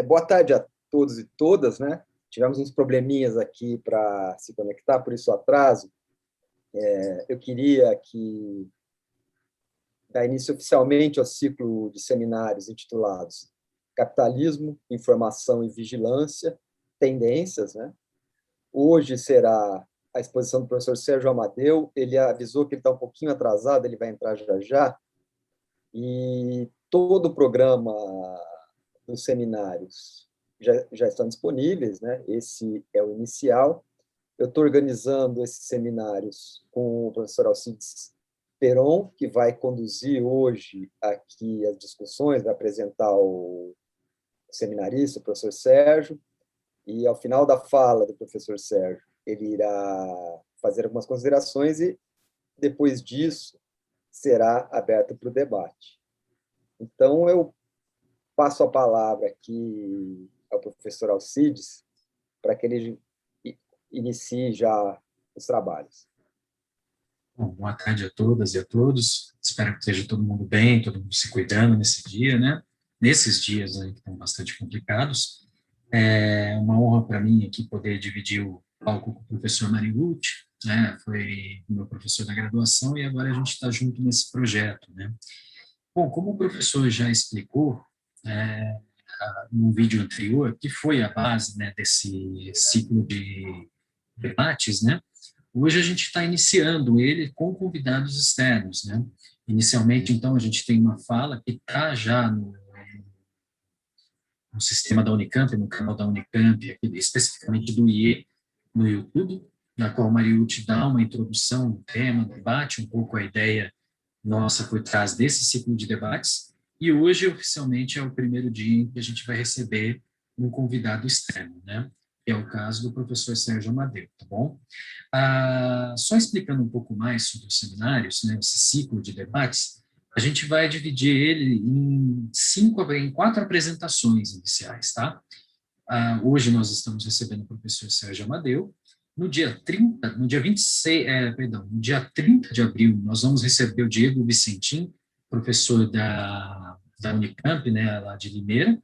Boa tarde a todos e todas, né? Tivemos uns probleminhas aqui para se conectar, por isso o atraso. Eu queria dar início oficialmente ao ciclo de seminários intitulados Capitalismo, Informação e Vigilância, Tendências, né? Hoje será a exposição do professor Sérgio Amadeu. Ele avisou que ele está um pouquinho atrasado, ele vai entrar já já. E todo o programa dos seminários já estão disponíveis, né? Esse é o inicial. Eu estou organizando esses seminários com o professor Alcides Peron, que vai conduzir hoje aqui as discussões, vai apresentar o seminarista, o professor Sérgio, e ao final da fala do professor Sérgio, ele irá fazer algumas considerações e, depois disso, será aberto para o debate. Então, eu passo a palavra aqui ao professor Alcides, para que ele inicie já os trabalhos. Bom, boa tarde a todas e a todos. Espero que esteja todo mundo bem, todo mundo se cuidando nesse dia, né? Nesses dias aí que estão bastante complicados. É uma honra para mim aqui poder dividir o palco com o professor Mariucci, né? Foi meu professor da graduação e agora a gente está junto nesse projeto, né? Bom, como o professor já explicou, no vídeo anterior, que foi a base, né, desse ciclo de debates, né? Hoje a gente está iniciando ele com convidados externos, né? Inicialmente, então, a gente tem uma fala que está já no sistema da Unicamp, no canal da Unicamp, especificamente do IE, no YouTube, na qual o Mariucci dá uma introdução no tema, debate um pouco a ideia nossa por trás desse ciclo de debates, e hoje, oficialmente, é o primeiro dia em que a gente vai receber um convidado externo, né? Que é o caso do professor Sérgio Amadeu, tá bom? Só explicando um pouco mais sobre os seminários, né, esse ciclo de debates, a gente vai dividir ele em 4 apresentações iniciais, tá? Hoje nós estamos recebendo o professor Sérgio Amadeu. No dia 30, no dia 26, no dia 30 de abril, nós vamos receber o Diego Vicentim, professor da Unicamp, né, lá de Limeira,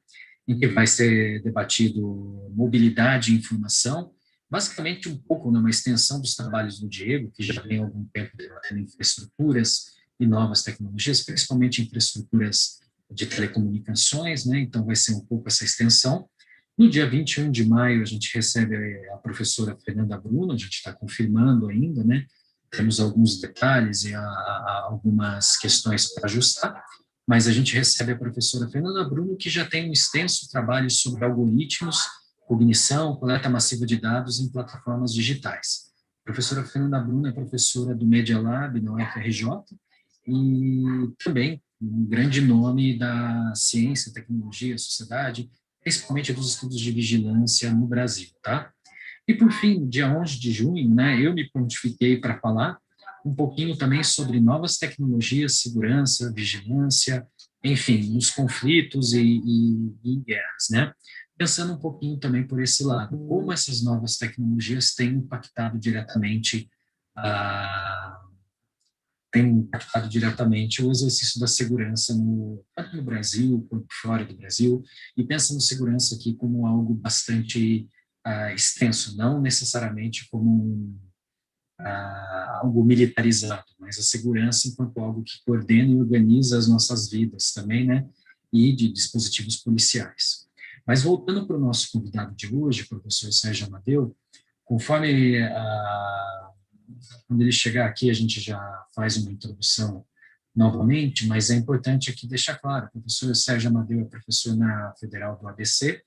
em que vai ser debatido mobilidade e informação, basicamente um pouco numa extensão dos trabalhos do Diego, que já tem algum tempo debatendo infraestruturas e novas tecnologias, principalmente infraestruturas de telecomunicações, né, então vai ser um pouco essa extensão. No dia 21 de maio, a gente recebe a professora Fernanda Bruno, a gente está confirmando ainda, né? Temos alguns detalhes e algumas questões para ajustar, mas a gente recebe a professora Fernanda Bruno, que já tem um extenso trabalho sobre algoritmos, cognição, coleta massiva de dados em plataformas digitais. A professora Fernanda Bruno é professora do Media Lab na UFRJ e também um grande nome da ciência, tecnologia, sociedade, principalmente dos estudos de vigilância no Brasil, tá? E, por fim, dia 11 de junho, né, eu me prontifiquei para falar um pouquinho também sobre novas tecnologias, segurança, vigilância, enfim, os conflitos e guerras, né? Pensando um pouquinho também por esse lado, como essas novas tecnologias têm impactado diretamente o exercício da segurança tanto no Brasil quanto fora do Brasil, e pensa na segurança aqui como algo bastante extenso, não necessariamente como algo militarizado, mas a segurança enquanto algo que coordena e organiza as nossas vidas também, né, e de dispositivos policiais. Mas voltando para o nosso convidado de hoje, o professor Sérgio Amadeu, conforme quando ele chegar aqui, a gente já faz uma introdução novamente, mas é importante aqui deixar claro, o professor Sérgio Amadeu é professor na Federal do ABC,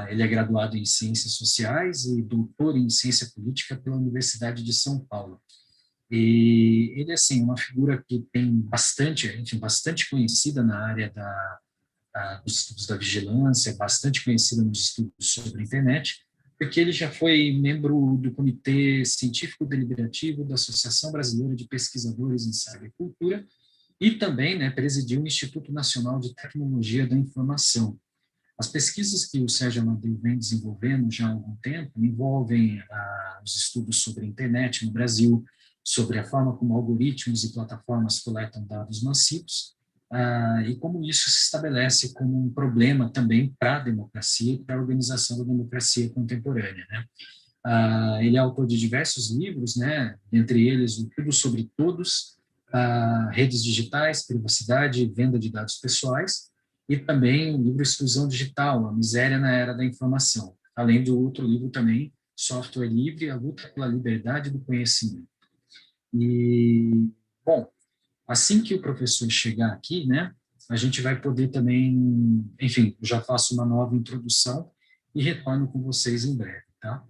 ele é graduado em Ciências Sociais e doutor em Ciência Política pela Universidade de São Paulo. E ele, assim, uma figura que tem bastante conhecida na área dos estudos da vigilância, bastante conhecida nos estudos sobre a internet, porque ele já foi membro do Comitê Científico Deliberativo da Associação Brasileira de Pesquisadores em Cybercultura e também, né, presidiu o Instituto Nacional de Tecnologia da Informação. As pesquisas que o Sérgio Amadeu vem desenvolvendo já há algum tempo envolvem os estudos sobre a internet no Brasil, sobre a forma como algoritmos e plataformas coletam dados massivos, e como isso se estabelece como um problema também para a democracia e para a organização da democracia contemporânea, né? Ele é autor de diversos livros, né? Entre eles o Tudo sobre Todos, Redes Digitais, Privacidade e Venda de Dados Pessoais, e também o livro Exclusão Digital, A Miséria na Era da Informação, além do outro livro também, Software Livre, A Luta pela Liberdade do Conhecimento. E, bom, assim que o professor chegar aqui, né, a gente vai poder também, enfim, já faço uma nova introdução e retorno com vocês em breve, tá?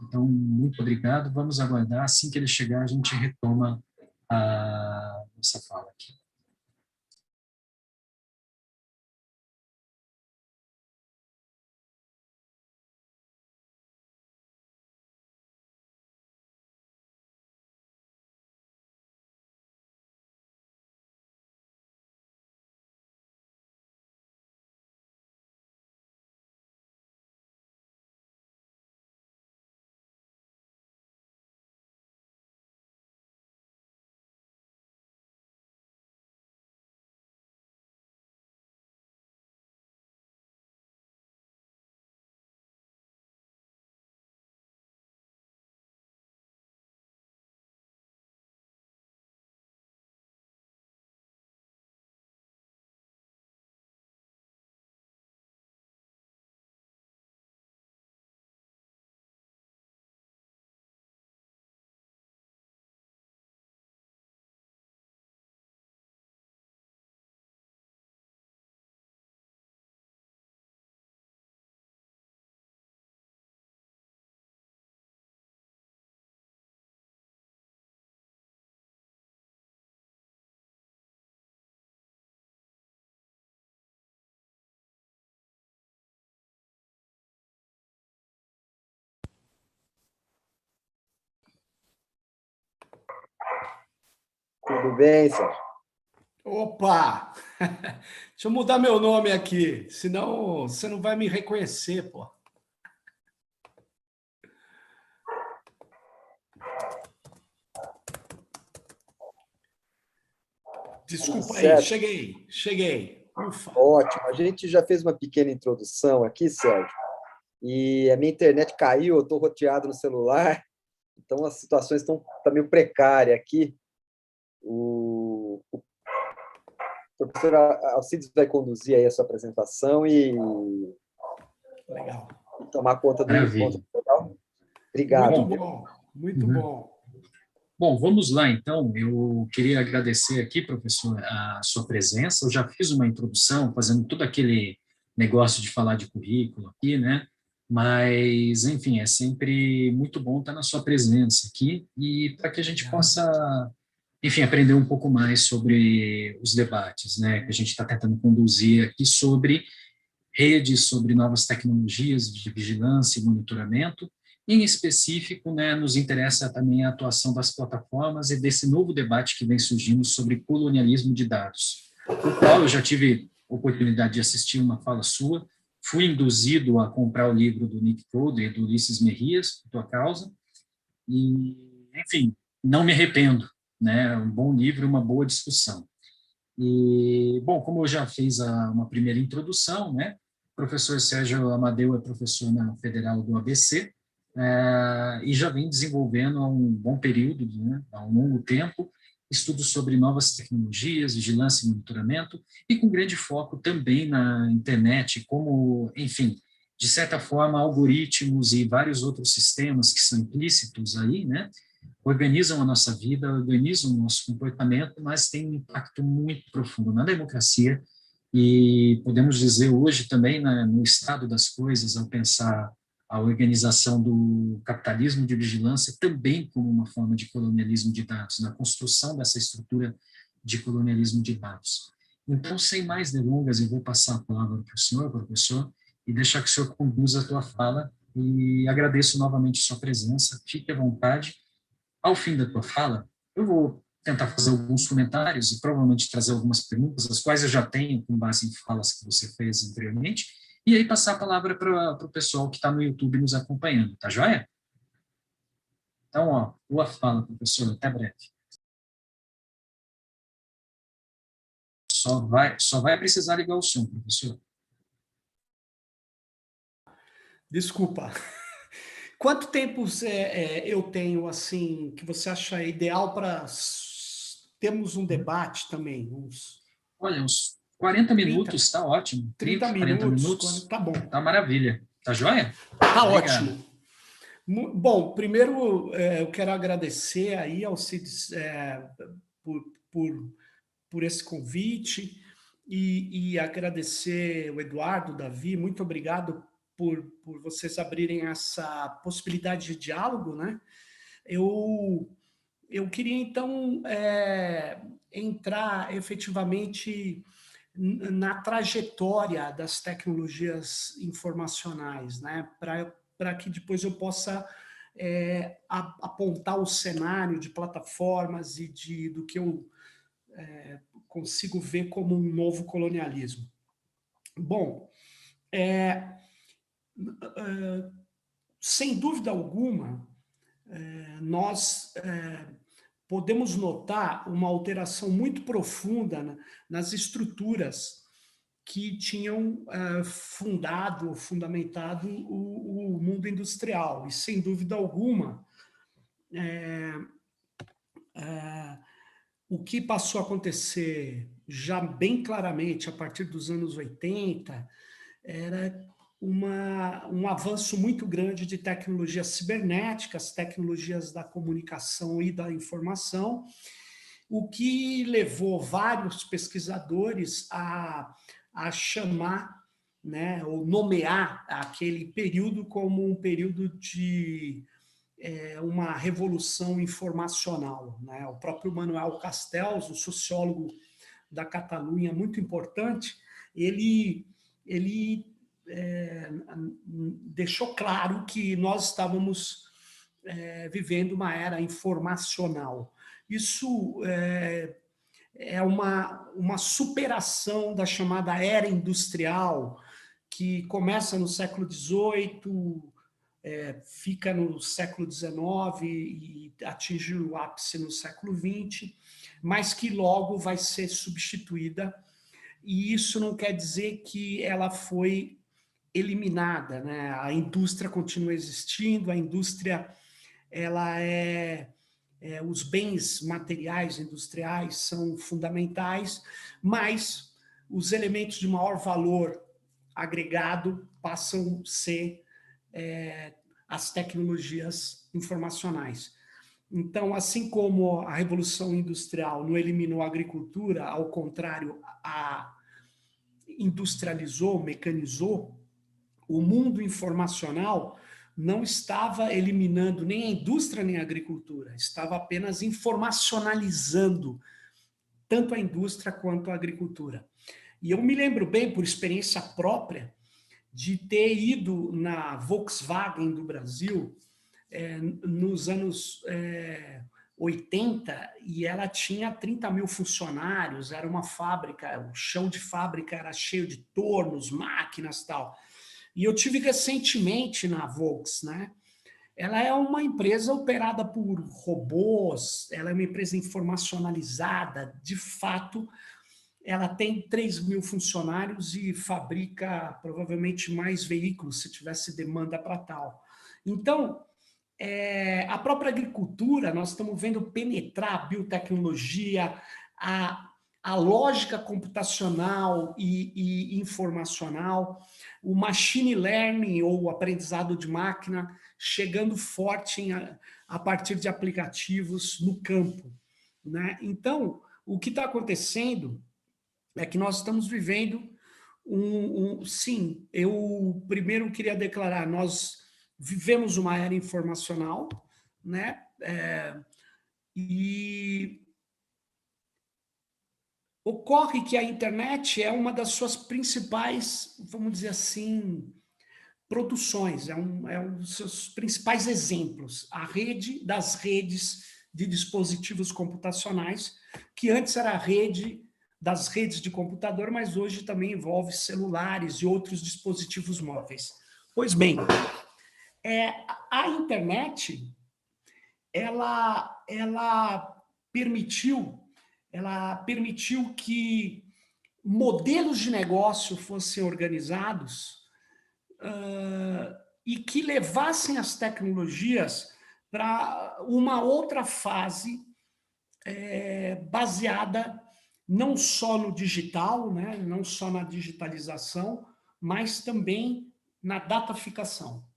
Então, muito obrigado, vamos aguardar, assim que ele chegar, a gente retoma a nossa fala aqui. Tudo bem, Sérgio? Opa! Deixa eu mudar meu nome aqui, senão você não vai me reconhecer, pô. Desculpa aí, Certo. cheguei. Ufa. Ótimo. A gente já fez uma pequena introdução aqui, Sérgio, e a minha internet caiu, eu estou roteado no celular, então as situações estão meio precárias aqui. O professor Alcides vai conduzir aí a sua apresentação e Legal. tomar conta do Maravilha. legal? Obrigado. Muito bom, muito bom. Bom, vamos lá, então. Eu queria agradecer aqui, professor, a sua presença. Eu já fiz uma introdução, fazendo todo aquele negócio de falar de currículo aqui, né? Mas, enfim, é sempre muito bom estar na sua presença aqui e para que a gente possa, enfim, aprender um pouco mais sobre os debates, né? Que a gente está tentando conduzir aqui sobre redes, sobre novas tecnologias de vigilância e monitoramento. Em específico, né, nos interessa também a atuação das plataformas e desse novo debate que vem surgindo sobre colonialismo de dados, o qual eu já tive oportunidade de assistir uma fala sua, fui induzido a comprar o livro do Nick Code e do Ulisses Merrias, por tua causa, e, enfim, não me arrependo, né, um bom livro, uma boa discussão. E, bom, como eu já fiz uma primeira introdução, né, o professor Sérgio Amadeu é professor na Federal do ABC, e já vem desenvolvendo há um bom período, né, há um longo tempo, estudos sobre novas tecnologias, vigilância e monitoramento, e com grande foco também na internet, como, enfim, de certa forma, algoritmos e vários outros sistemas que são implícitos aí, né, organizam a nossa vida, organizam o nosso comportamento, mas tem um impacto muito profundo na democracia e podemos dizer hoje também no estado das coisas, ao pensar a organização do capitalismo de vigilância também como uma forma de colonialismo de dados, na construção dessa estrutura de colonialismo de dados. Então, sem mais delongas, eu vou passar a palavra para o senhor, professor, e deixar que o senhor conduza a tua fala e agradeço novamente sua presença, fique à vontade. Ao fim da tua fala, eu vou tentar fazer alguns comentários e provavelmente trazer algumas perguntas, as quais eu já tenho com base em falas que você fez anteriormente, e aí passar a palavra para o pessoal que está no YouTube nos acompanhando, tá joia? Então, ó, boa fala, professor, até breve. Só vai precisar ligar o som, professor. Desculpa. Quanto tempo eu tenho, assim, que você acha ideal para termos um debate também? Olha, uns 40 minutos está ótimo. 30 40 minutos, minutos, tá bom. tá maravilha. Tá joia? Tá Obrigado. ótimo. Bom, primeiro eu quero agradecer aí ao Cides por, por, por esse convite e agradecer o Eduardo, o Davi, muito obrigado por vocês abrirem essa possibilidade de diálogo, né? Eu queria, então, entrar efetivamente na trajetória das tecnologias informacionais, né? Para que depois eu possa apontar o cenário de plataformas e do que eu consigo ver como um novo colonialismo. Bom, sem dúvida alguma, nós podemos notar uma alteração muito profunda nas estruturas que tinham fundamentado o mundo industrial. E, sem dúvida alguma, o que passou a acontecer já bem claramente a partir dos anos 80 era um avanço muito grande de tecnologias cibernéticas, tecnologias da comunicação e da informação, o que levou vários pesquisadores a chamar, né, ou nomear aquele período como um período de uma revolução informacional, né? O próprio Manuel Castells, um sociólogo da Catalunha muito importante, ele deixou claro que nós estávamos vivendo uma era informacional. Isso é uma superação da chamada era industrial, que começa no século XVIII, fica no século XIX e atinge o ápice no século XX, mas que logo vai ser substituída. E isso não quer dizer que ela foi eliminada, né? A indústria continua existindo, a indústria ela os bens materiais industriais são fundamentais, mas os elementos de maior valor agregado passam a ser as tecnologias informacionais. Então, assim como a Revolução Industrial não eliminou a agricultura, ao contrário, a industrializou, mecanizou, o mundo informacional não estava eliminando nem a indústria nem a agricultura, estava apenas informacionalizando tanto a indústria quanto a agricultura. E eu me lembro bem, por experiência própria, de ter ido na Volkswagen do Brasil nos anos 80, e ela tinha 30 mil funcionários, era uma fábrica, o chão de fábrica era cheio de tornos, máquinas e tal. E eu tive recentemente na Volks, né? Ela é uma empresa operada por robôs, ela é uma empresa informacionalizada, de fato, ela tem 3 mil funcionários e fabrica provavelmente mais veículos se tivesse demanda para tal. Então, a própria agricultura, nós estamos vendo penetrar a biotecnologia, a lógica computacional e informacional, o machine learning ou aprendizado de máquina chegando forte a partir de aplicativos no campo, né? Então, o que está acontecendo é que nós estamos vivendo sim, eu primeiro queria declarar, nós vivemos uma era informacional, né? E ocorre que a internet é uma das suas principais, vamos dizer assim, produções, é um dos seus principais exemplos, a rede das redes de dispositivos computacionais, que antes era a rede das redes de computador, mas hoje também envolve celulares e outros dispositivos móveis. Pois bem, a internet, ela permitiu que modelos de negócio fossem organizados e que levassem as tecnologias para uma outra fase baseada não só no digital, né, não só na digitalização, mas também na dataficação.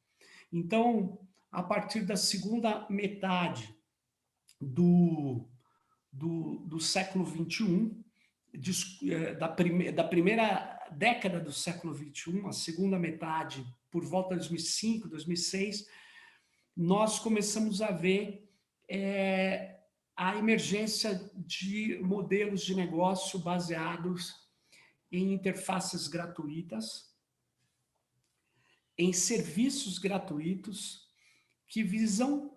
Então, a partir da segunda metade do século XXI, da primeira década do século XXI, a segunda metade, por volta de 2005, 2006, nós começamos a ver a emergência de modelos de negócio baseados em interfaces gratuitas, em serviços gratuitos que visam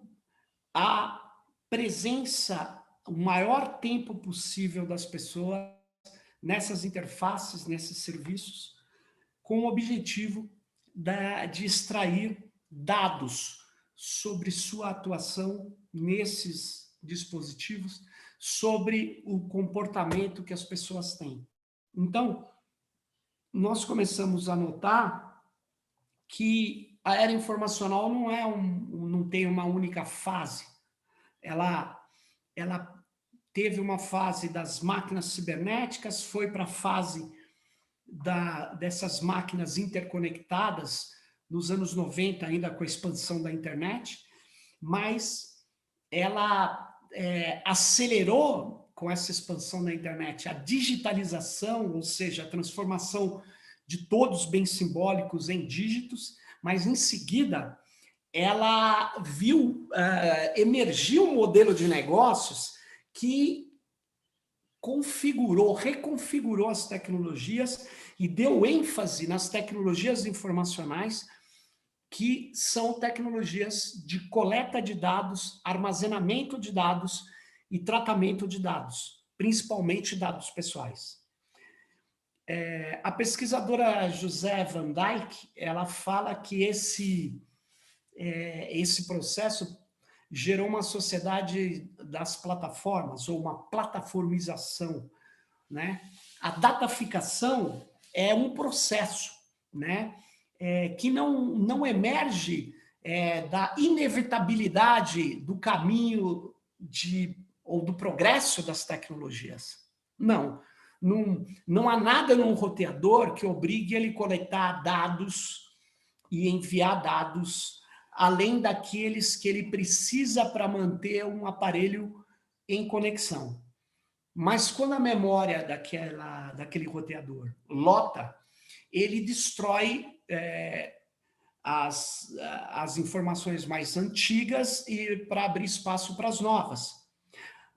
a presença, o maior tempo possível das pessoas nessas interfaces, nesses serviços, com o objetivo de extrair dados sobre sua atuação nesses dispositivos, sobre o comportamento que as pessoas têm. Então, nós começamos a notar que a era informacional não tem uma única fase. Ela teve uma fase das máquinas cibernéticas, foi para a fase dessas máquinas interconectadas nos anos 90, ainda com a expansão da internet, mas ela acelerou com essa expansão da internet a digitalização, ou seja, a transformação de todos os bens simbólicos em dígitos, mas em seguida ela emergiu um modelo de negócios que reconfigurou as tecnologias e deu ênfase nas tecnologias informacionais, que são tecnologias de coleta de dados, armazenamento de dados e tratamento de dados, principalmente dados pessoais. A pesquisadora José Van Dijk, ela fala que esse processo gerou uma sociedade das plataformas, ou uma plataformização, né? A dataficação é um processo, né? Que não emerge da inevitabilidade do caminho ou do progresso das tecnologias. Não há nada num roteador que obrigue ele a coletar dados e enviar dados além daqueles que ele precisa para manter um aparelho em conexão. Mas quando a memória daquele roteador lota, ele destrói as informações mais antigas e para abrir espaço para as novas.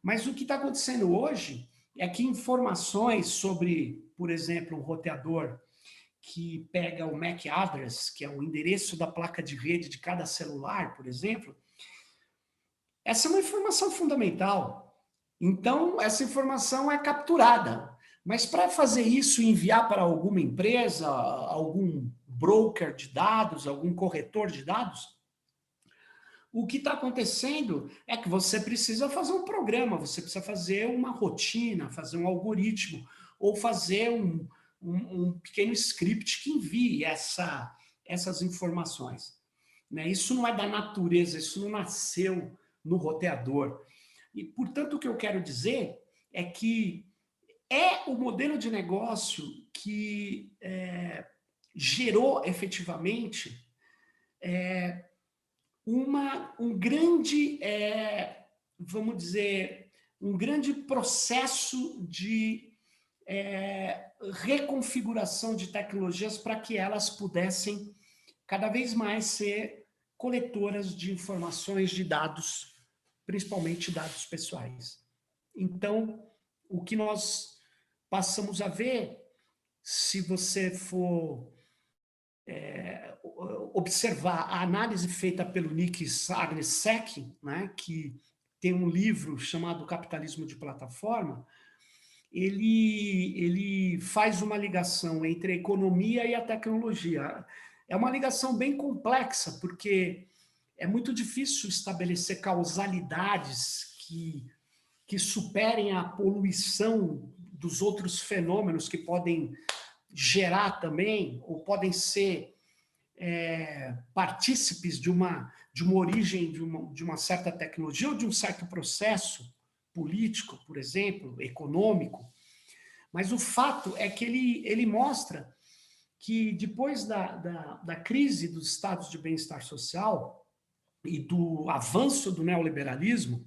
Mas o que está acontecendo hoje é que informações sobre, por exemplo, um roteador que pega o MAC address, que é o endereço da placa de rede de cada celular, por exemplo, essa é uma informação fundamental. Então, essa informação é capturada. Mas para fazer isso e enviar para alguma empresa, algum broker de dados, algum corretor de dados, o que está acontecendo é que você precisa fazer um programa, você precisa fazer uma rotina, fazer um algoritmo, ou fazer um pequeno script que envie essas informações. Né? Isso não é da natureza, isso não nasceu no roteador. E, portanto, o que eu quero dizer é que é o modelo de negócio que gerou efetivamente um grande, vamos dizer, um grande processo de reconfiguração de tecnologias para que elas pudessem cada vez mais ser coletoras de informações, de dados, principalmente dados pessoais. Então, o que nós passamos a ver, se você for observar a análise feita pelo Nick Sarnecek, né, que tem um livro chamado Capitalismo de Plataforma, ele faz uma ligação entre a economia e a tecnologia. É uma ligação bem complexa, porque é muito difícil estabelecer causalidades que superem a poluição dos outros fenômenos que podem gerar também, ou podem ser partícipes de uma origem de uma certa tecnologia ou de um certo processo político, por exemplo, econômico. Mas o fato é que ele mostra que depois da crise dos estados de bem-estar social e do avanço do neoliberalismo,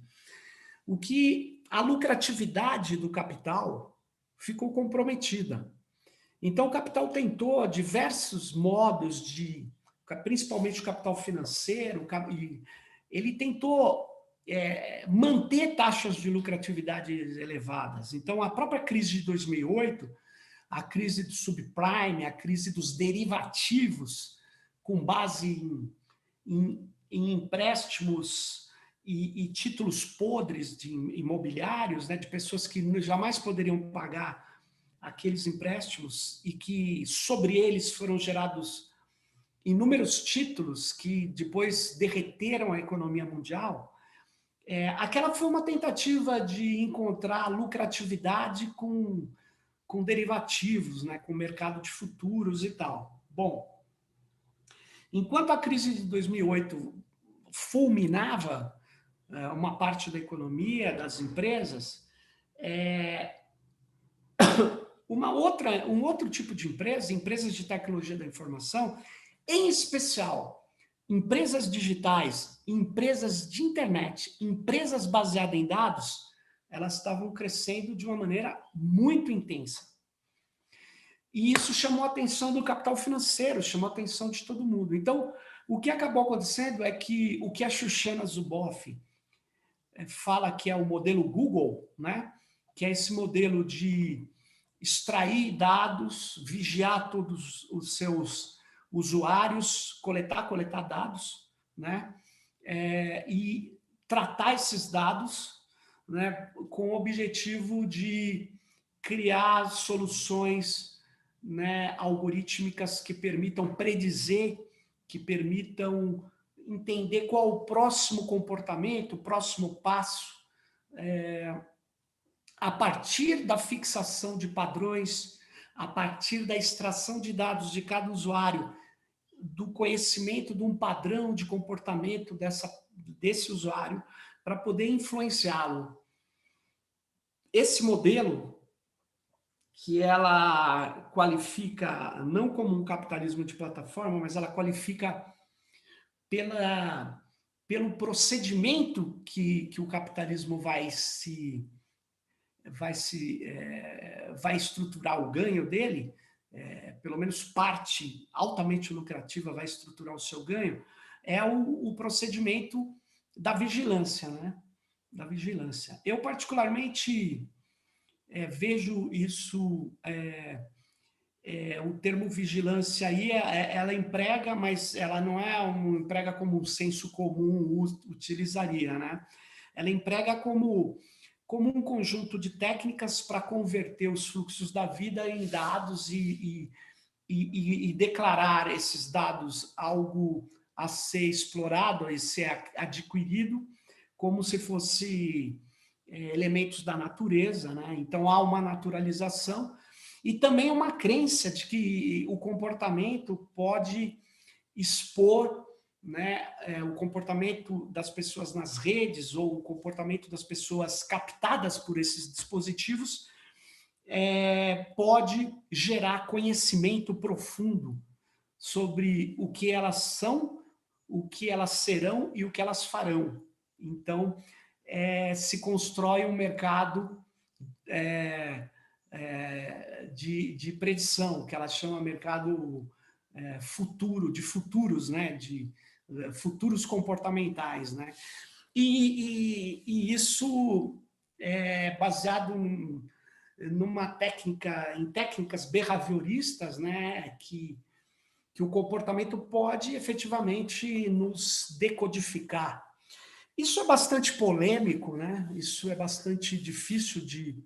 a lucratividade do capital ficou comprometida. Então, o capital tentou diversos modos principalmente o capital financeiro, ele tentou manter taxas de lucratividade elevadas. Então, a própria crise de 2008, a crise do subprime, a crise dos derivativos, com base em empréstimos e títulos podres de imobiliários, né, de pessoas que jamais poderiam pagar aqueles empréstimos e que sobre eles foram gerados inúmeros títulos que depois derreteram a economia mundial, aquela foi uma tentativa de encontrar lucratividade com derivativos, né, com o mercado de futuros e tal. Bom, enquanto a crise de 2008 fulminava uma parte da economia, das empresas, um outro tipo de empresa, empresas de tecnologia da informação, em especial empresas digitais, empresas de internet, empresas baseadas em dados, elas estavam crescendo de uma maneira muito intensa. E isso chamou a atenção do capital financeiro, chamou a atenção de todo mundo. Então, o que acabou acontecendo é que o que a Shoshana Zuboff fala que é o modelo Google, né? Que é esse modelo de extrair dados, vigiar todos os seus usuários, coletar dados, né? E tratar esses dados, né, com o objetivo de criar soluções, né, algorítmicas que permitam predizer, que permitam entender qual o próximo comportamento, o próximo passo, a partir da fixação de padrões, a partir da extração de dados de cada usuário, do conhecimento de um padrão de comportamento desse usuário, para poder influenciá-lo. Esse modelo, que ela qualifica não como um capitalismo de plataforma, mas ela qualifica pelo procedimento que o capitalismo vai estruturar o ganho dele, pelo menos parte altamente lucrativa vai estruturar o seu ganho, é o procedimento da vigilância, né? Da vigilância. Eu, particularmente, vejo isso, o termo vigilância aí, ela emprega, mas ela não emprega como um senso comum utilizaria, né? Ela emprega como um conjunto de técnicas para converter os fluxos da vida em dados e declarar esses dados algo a ser explorado, a ser adquirido, como se fosse elementos da natureza, né? Então, há uma naturalização e também uma crença de que o comportamento pode expor, né, o comportamento das pessoas nas redes ou o comportamento das pessoas captadas por esses dispositivos pode gerar conhecimento profundo sobre o que elas são, o que elas serão e o que elas farão. Então, se constrói um mercado de predição, que ela chama mercado futuro, de futuros, né, de futuros comportamentais, né? E isso é baseado em técnicas behavioristas, né, que o comportamento pode efetivamente nos decodificar. Isso é bastante polêmico, né? Isso é bastante difícil de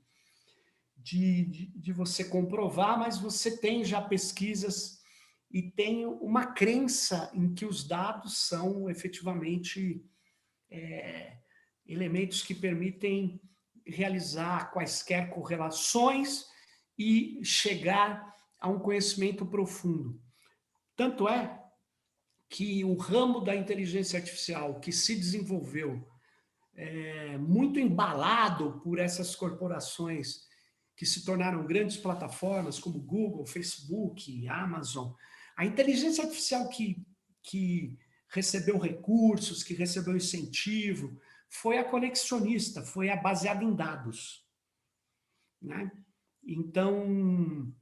você comprovar, mas você tem já pesquisas e tem uma crença em que os dados são efetivamente elementos que permitem realizar quaisquer correlações e chegar a um conhecimento profundo. Tanto é que o ramo da inteligência artificial que se desenvolveu muito embalado por essas corporações que se tornaram grandes plataformas como Google, Facebook, Amazon, a inteligência artificial que recebeu recursos, que recebeu incentivo, foi a conexionista, foi a baseada em dados, né? Então,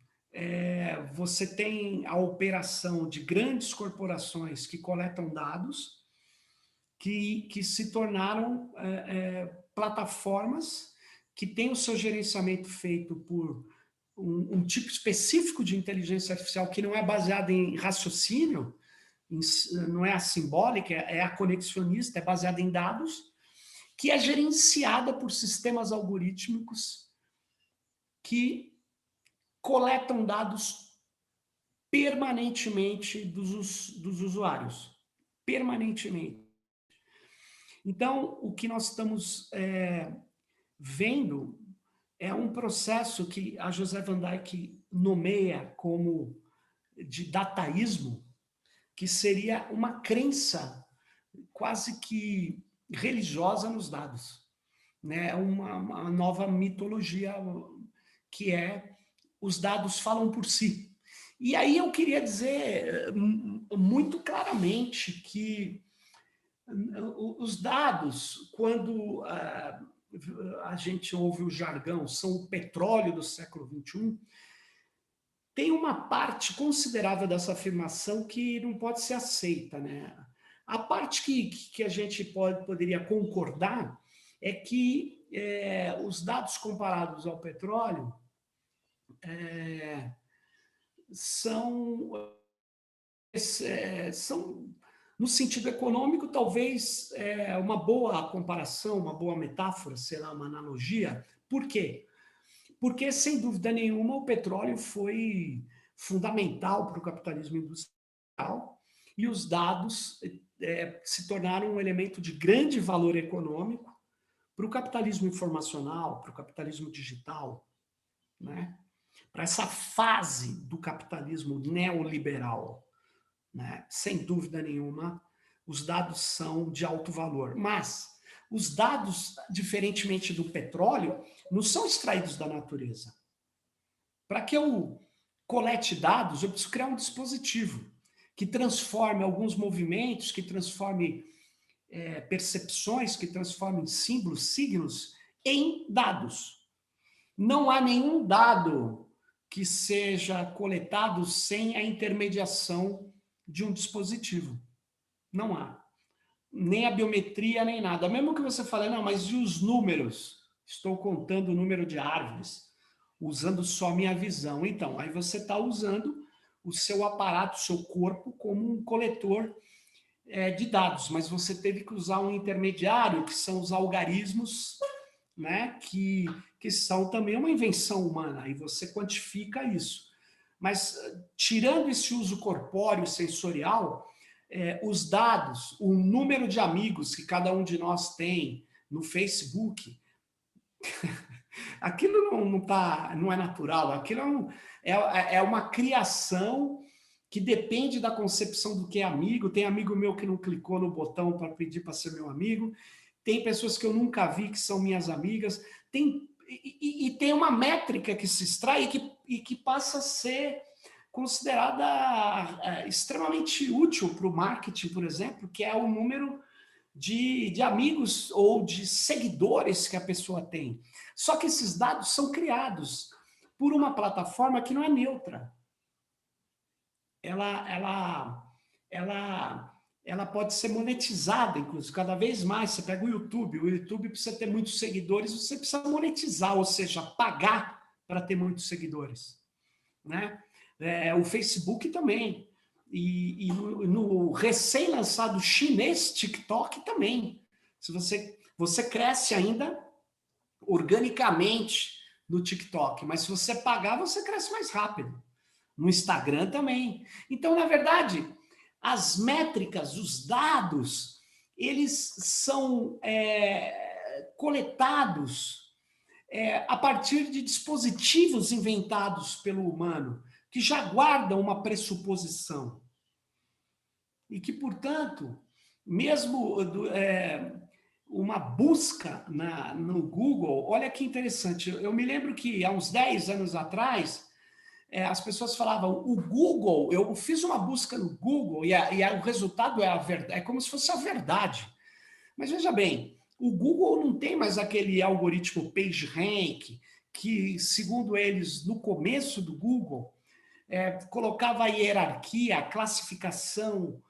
você tem a operação de grandes corporações que coletam dados, que se tornaram plataformas que têm o seu gerenciamento feito por um tipo específico de inteligência artificial que não é baseada em raciocínio, não é a simbólica, é a conexionista, é baseada em dados, que é gerenciada por sistemas algorítmicos que coletam dados permanentemente dos usuários. Permanentemente. Então, o que nós estamos vendo é um processo que a José Van Dyke nomeia como de dataísmo, que seria uma crença quase que religiosa nos dados, né? Uma nova mitologia que é os dados falam por si. E aí eu queria dizer muito claramente que os dados, quando a gente ouve o jargão, são o petróleo do século XXI, tem uma parte considerável dessa afirmação que não pode ser aceita, né? A parte que a gente poderia concordar é que os dados comparados ao petróleo são, no sentido econômico, talvez uma boa comparação, uma boa metáfora, sei lá, uma analogia. Por quê? Porque, sem dúvida nenhuma, o petróleo foi fundamental para o capitalismo industrial e os dados se tornaram um elemento de grande valor econômico para o capitalismo informacional, para o capitalismo digital, né? Para essa fase do capitalismo neoliberal, né? Sem dúvida nenhuma, os dados são de alto valor. Mas os dados, diferentemente do petróleo, não são extraídos da natureza. Para que eu colete dados, eu preciso criar um dispositivo que transforme alguns movimentos, que transforme percepções, que transforme símbolos, signos, em dados. Não há nenhum dado que seja coletado sem a intermediação de um dispositivo. Não há. Nem a biometria, nem nada. Mesmo que você fale, não, mas e os números? Estou contando o número de árvores, usando só a minha visão. Então, aí você está usando o seu aparato, o seu corpo, como um coletor de dados, mas você teve que usar um intermediário, que são os algarismos, né, que são também uma invenção humana, e você quantifica isso. Mas, tirando esse uso corpóreo, sensorial, os dados, o número de amigos que cada um de nós tem no Facebook, aquilo não é natural, aquilo é uma criação que depende da concepção do que é amigo. Tem amigo meu que não clicou no botão para pedir para ser meu amigo, tem pessoas que eu nunca vi que são minhas amigas, e tem uma métrica que se extrai e que passa a ser considerada extremamente útil para o marketing, por exemplo, que é o número de amigos ou de seguidores que a pessoa tem. Só que esses dados são criados por uma plataforma que não é neutra. Ela pode ser monetizada, inclusive, cada vez mais. Você pega o YouTube precisa ter muitos seguidores, você precisa monetizar, ou seja, pagar para ter muitos seguidores, né? O Facebook também, e no recém-lançado chinês TikTok também. Se você cresce ainda organicamente no TikTok, mas se você pagar, você cresce mais rápido. No Instagram também. Então, na verdade, as métricas, os dados, eles são coletados a partir de dispositivos inventados pelo humano, que já guardam uma pressuposição. E que, portanto, mesmo uma busca no Google, olha que interessante, eu me lembro que há uns 10 anos atrás, as pessoas falavam, o Google, eu fiz uma busca no Google e o resultado é a verdade, é como se fosse a verdade. Mas veja bem, o Google não tem mais aquele algoritmo PageRank, que, segundo eles, no começo do Google, colocava a hierarquia, a classificação,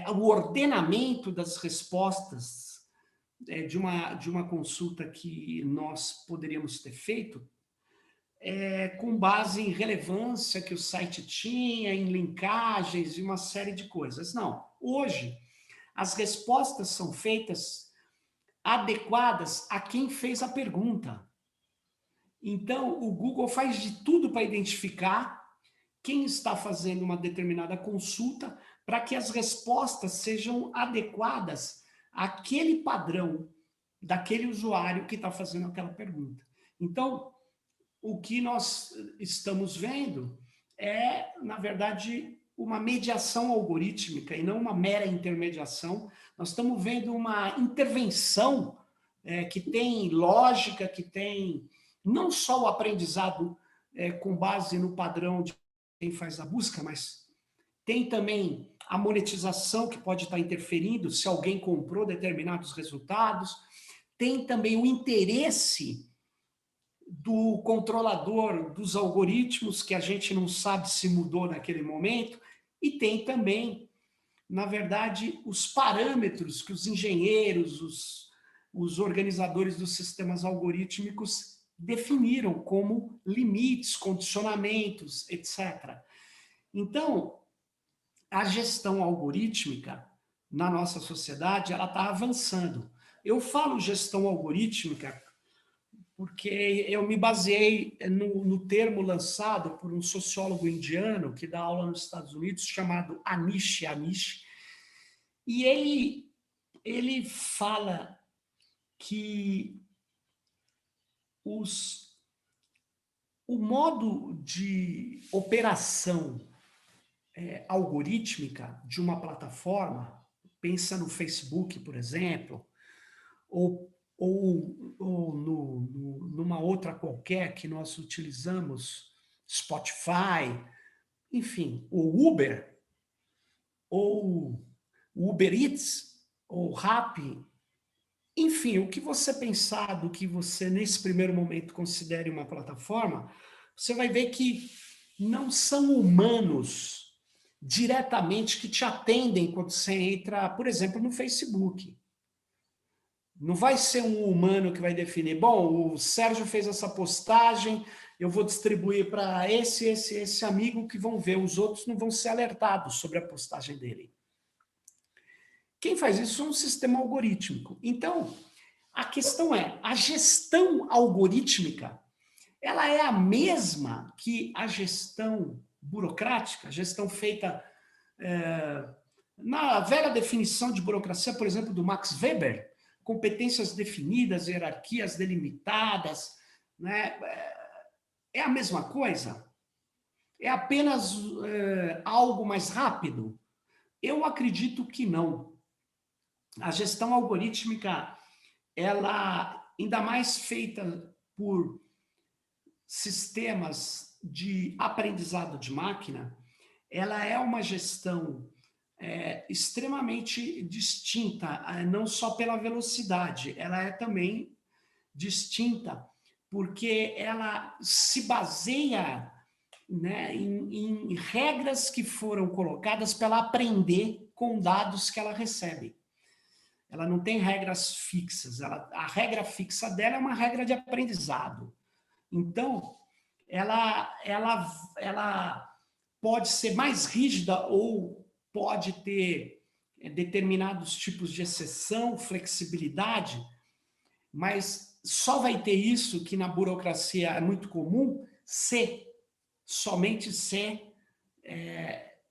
o ordenamento das respostas de uma consulta que nós poderíamos ter feito, com base em relevância que o site tinha, em linkagens e uma série de coisas. Não, hoje as respostas são feitas adequadas a quem fez a pergunta. Então, o Google faz de tudo para identificar quem está fazendo uma determinada consulta para que as respostas sejam adequadas àquele padrão daquele usuário que está fazendo aquela pergunta. Então, o que nós estamos vendo na verdade, uma mediação algorítmica e não uma mera intermediação. Nós estamos vendo uma intervenção que tem lógica, que tem não só o aprendizado com base no padrão de quem faz a busca, mas tem também a monetização que pode estar interferindo se alguém comprou determinados resultados, tem também o interesse do controlador dos algoritmos, que a gente não sabe se mudou naquele momento, e tem também, na verdade, os parâmetros que os engenheiros, os organizadores dos sistemas algorítmicos definiram como limites, condicionamentos, etc. Então, a gestão algorítmica na nossa sociedade, ela está avançando. Eu falo gestão algorítmica porque eu me baseei no termo lançado por um sociólogo indiano que dá aula nos Estados Unidos, chamado Anish Anish, e ele fala que o modo de operação algorítmica de uma plataforma, pensa no Facebook, por exemplo, ou numa outra qualquer que nós utilizamos, Spotify, enfim, o Uber, ou o Uber Eats, ou Rappi, enfim, o que você pensar do que você, nesse primeiro momento, considere uma plataforma, você vai ver que não são humanos diretamente que te atendem quando você entra, por exemplo, no Facebook. Não vai ser um humano que vai definir, bom, o Sérgio fez essa postagem, eu vou distribuir para esse amigo que vão ver, os outros não vão ser alertados sobre a postagem dele. Quem faz isso é um sistema algorítmico. Então, a questão é, a gestão algorítmica, ela é a mesma que a gestão burocrática, a gestão feita na velha definição de burocracia, por exemplo, do Max Weber, competências definidas, hierarquias delimitadas, né? É a mesma coisa? É apenas algo mais rápido? Eu acredito que não. A gestão algorítmica, ela, ainda mais feita por sistemas de aprendizado de máquina, ela é uma gestão extremamente distinta, não só pela velocidade, ela é também distinta porque ela se baseia, né, em regras que foram colocadas para ela aprender com dados que ela recebe. Ela não tem regras fixas, a regra fixa dela é uma regra de aprendizado. Então, ela pode ser mais rígida ou pode ter determinados tipos de exceção, flexibilidade, mas só vai ter isso que na burocracia é muito comum, somente se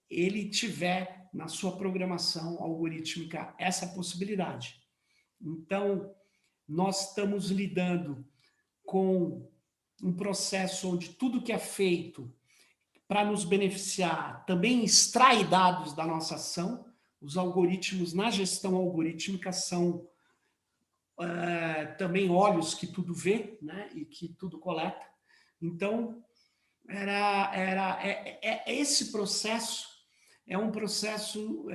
ele tiver na sua programação algorítmica essa possibilidade. Então, nós estamos lidando com um processo onde tudo que é feito para nos beneficiar também extrai dados da nossa ação. Os algoritmos na gestão algorítmica são também olhos que tudo vê, né, e que tudo coleta. Então, esse processo é um processo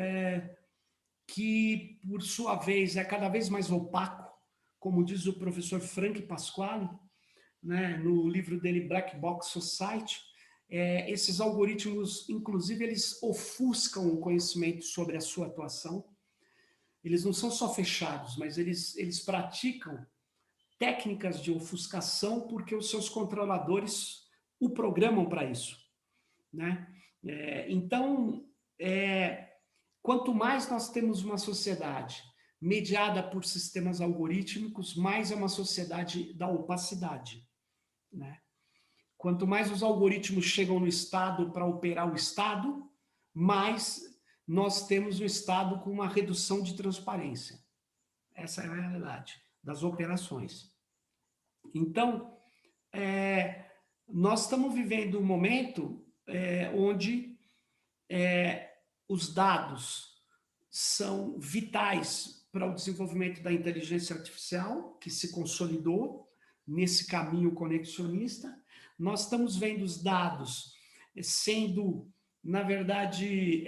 que, por sua vez, é cada vez mais opaco, como diz o professor Frank Pasquale, né, no livro dele Black Box Society. Esses algoritmos, inclusive, eles ofuscam o conhecimento sobre a sua atuação. Eles não são só fechados, mas eles praticam técnicas de ofuscação porque os seus controladores o programam para isso, né? Então, quanto mais nós temos uma sociedade mediada por sistemas algorítmicos, mais é uma sociedade da opacidade, né? Quanto mais os algoritmos chegam no Estado para operar o Estado, mais nós temos um Estado com uma redução de transparência. Essa é a realidade das operações. Então, nós estamos vivendo um momento onde os dados são vitais para o desenvolvimento da inteligência artificial, que se consolidou nesse caminho conexionista. Nós estamos vendo os dados sendo, na verdade,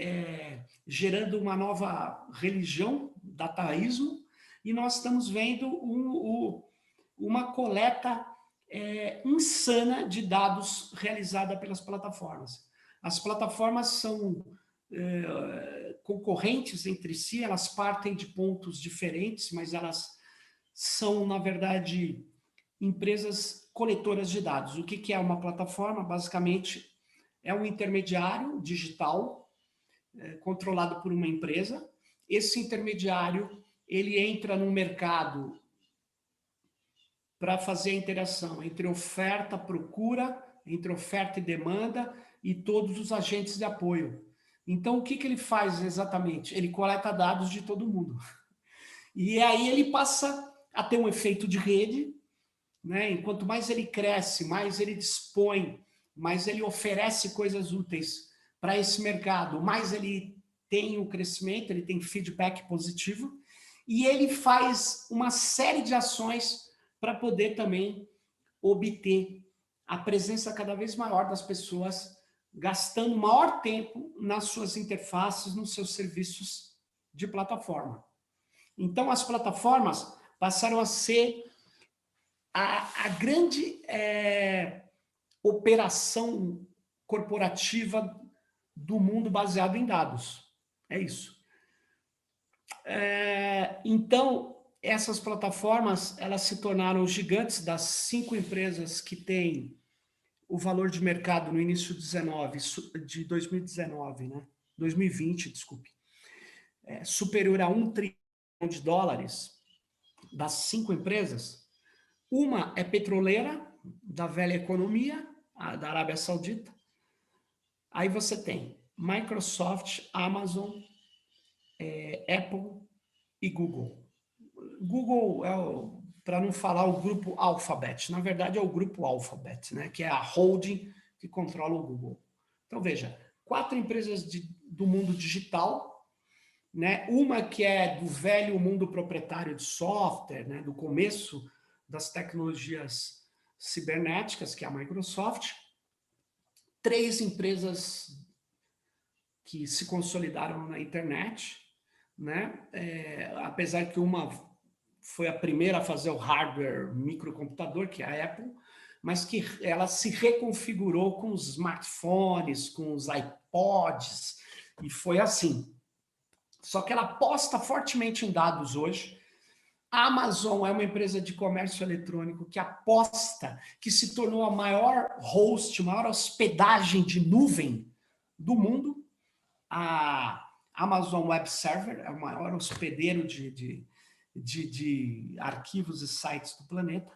gerando uma nova religião, dataísmo, e nós estamos vendo uma coleta insana de dados realizada pelas plataformas. As plataformas são concorrentes entre si, elas partem de pontos diferentes, mas elas são, na verdade, empresas coletoras de dados. O que é uma plataforma? Basicamente, é um intermediário digital controlado por uma empresa. Esse intermediário, ele entra no mercado para fazer a interação entre oferta, procura, entre oferta e demanda e todos os agentes de apoio. Então, o que ele faz exatamente? Ele coleta dados de todo mundo. E aí ele passa a ter um efeito de rede, né? E quanto mais ele cresce, mais ele dispõe, mais ele oferece coisas úteis para esse mercado, mais ele tem o crescimento, ele tem feedback positivo, e ele faz uma série de ações para poder também obter a presença cada vez maior das pessoas, gastando maior tempo nas suas interfaces, nos seus serviços de plataforma. Então, as plataformas passaram a ser a grande operação corporativa do mundo baseado em dados. É isso. Então, essas plataformas, elas se tornaram gigantes. Das 5 empresas que têm o valor de mercado no início de 2019, né? 2020, desculpe, superior a $1 trilhão, das 5 empresas, uma é petroleira, da velha economia, da Arábia Saudita. Aí você tem Microsoft, Amazon, Apple e Google. Google para não falar o grupo Alphabet, na verdade é o grupo Alphabet, né, que é a holding que controla o Google. Então veja, 4 empresas do mundo digital, né, uma que é do velho mundo proprietário de software, né, do começo das tecnologias cibernéticas, que é a Microsoft, 3 empresas que se consolidaram na internet, né, apesar que uma foi a primeira a fazer o hardware microcomputador, que é a Apple, mas que ela se reconfigurou com os smartphones, com os iPods, e foi assim. Só que ela aposta fortemente em dados hoje. A Amazon é uma empresa de comércio eletrônico que aposta, que se tornou a maior host, maior hospedagem de nuvem do mundo. A Amazon Web Server é o maior hospedeiro de arquivos e sites do planeta.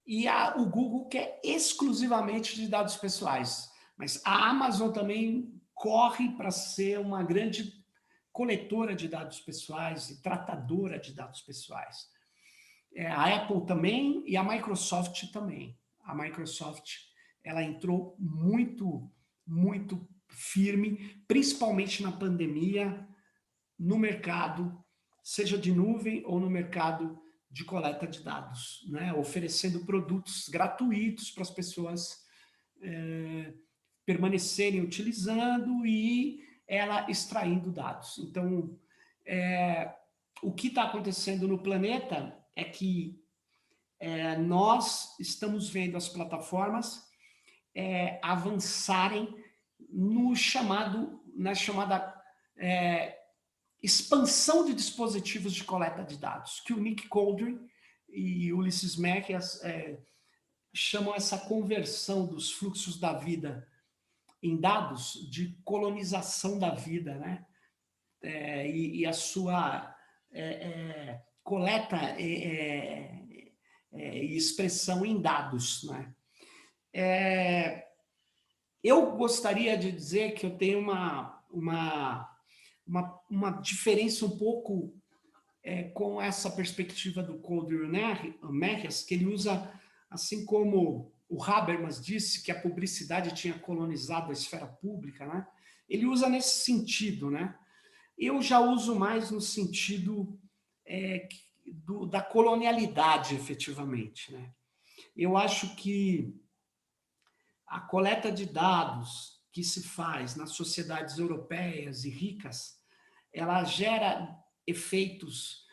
E o Google, que é exclusivamente de dados pessoais. Mas a Amazon também corre para ser uma grande coletora de dados pessoais e tratadora de dados pessoais. A Apple também e a Microsoft também. A Microsoft, ela entrou muito, muito firme, principalmente na pandemia, no mercado, seja de nuvem ou no mercado de coleta de dados, né? Oferecendo produtos gratuitos para as pessoas permanecerem utilizando e ela extraindo dados. Então, o que está acontecendo no planeta é que nós estamos vendo as plataformas avançarem na chamada expansão de dispositivos de coleta de dados, que o Nick Coldry e Ulysses Mack chamam essa conversão dos fluxos da vida em dados de colonização da vida, né? E a sua coleta e expressão em dados, né? Eu gostaria de dizer que eu tenho uma diferença um pouco com essa perspectiva do Coldry Matthias, que ele usa, assim como o Habermas disse que a publicidade tinha colonizado a esfera pública, né? Ele usa nesse sentido, né? Eu já uso mais no sentido da colonialidade, efetivamente, né? Eu acho que a coleta de dados que se faz nas sociedades europeias e ricas, ela gera efeitos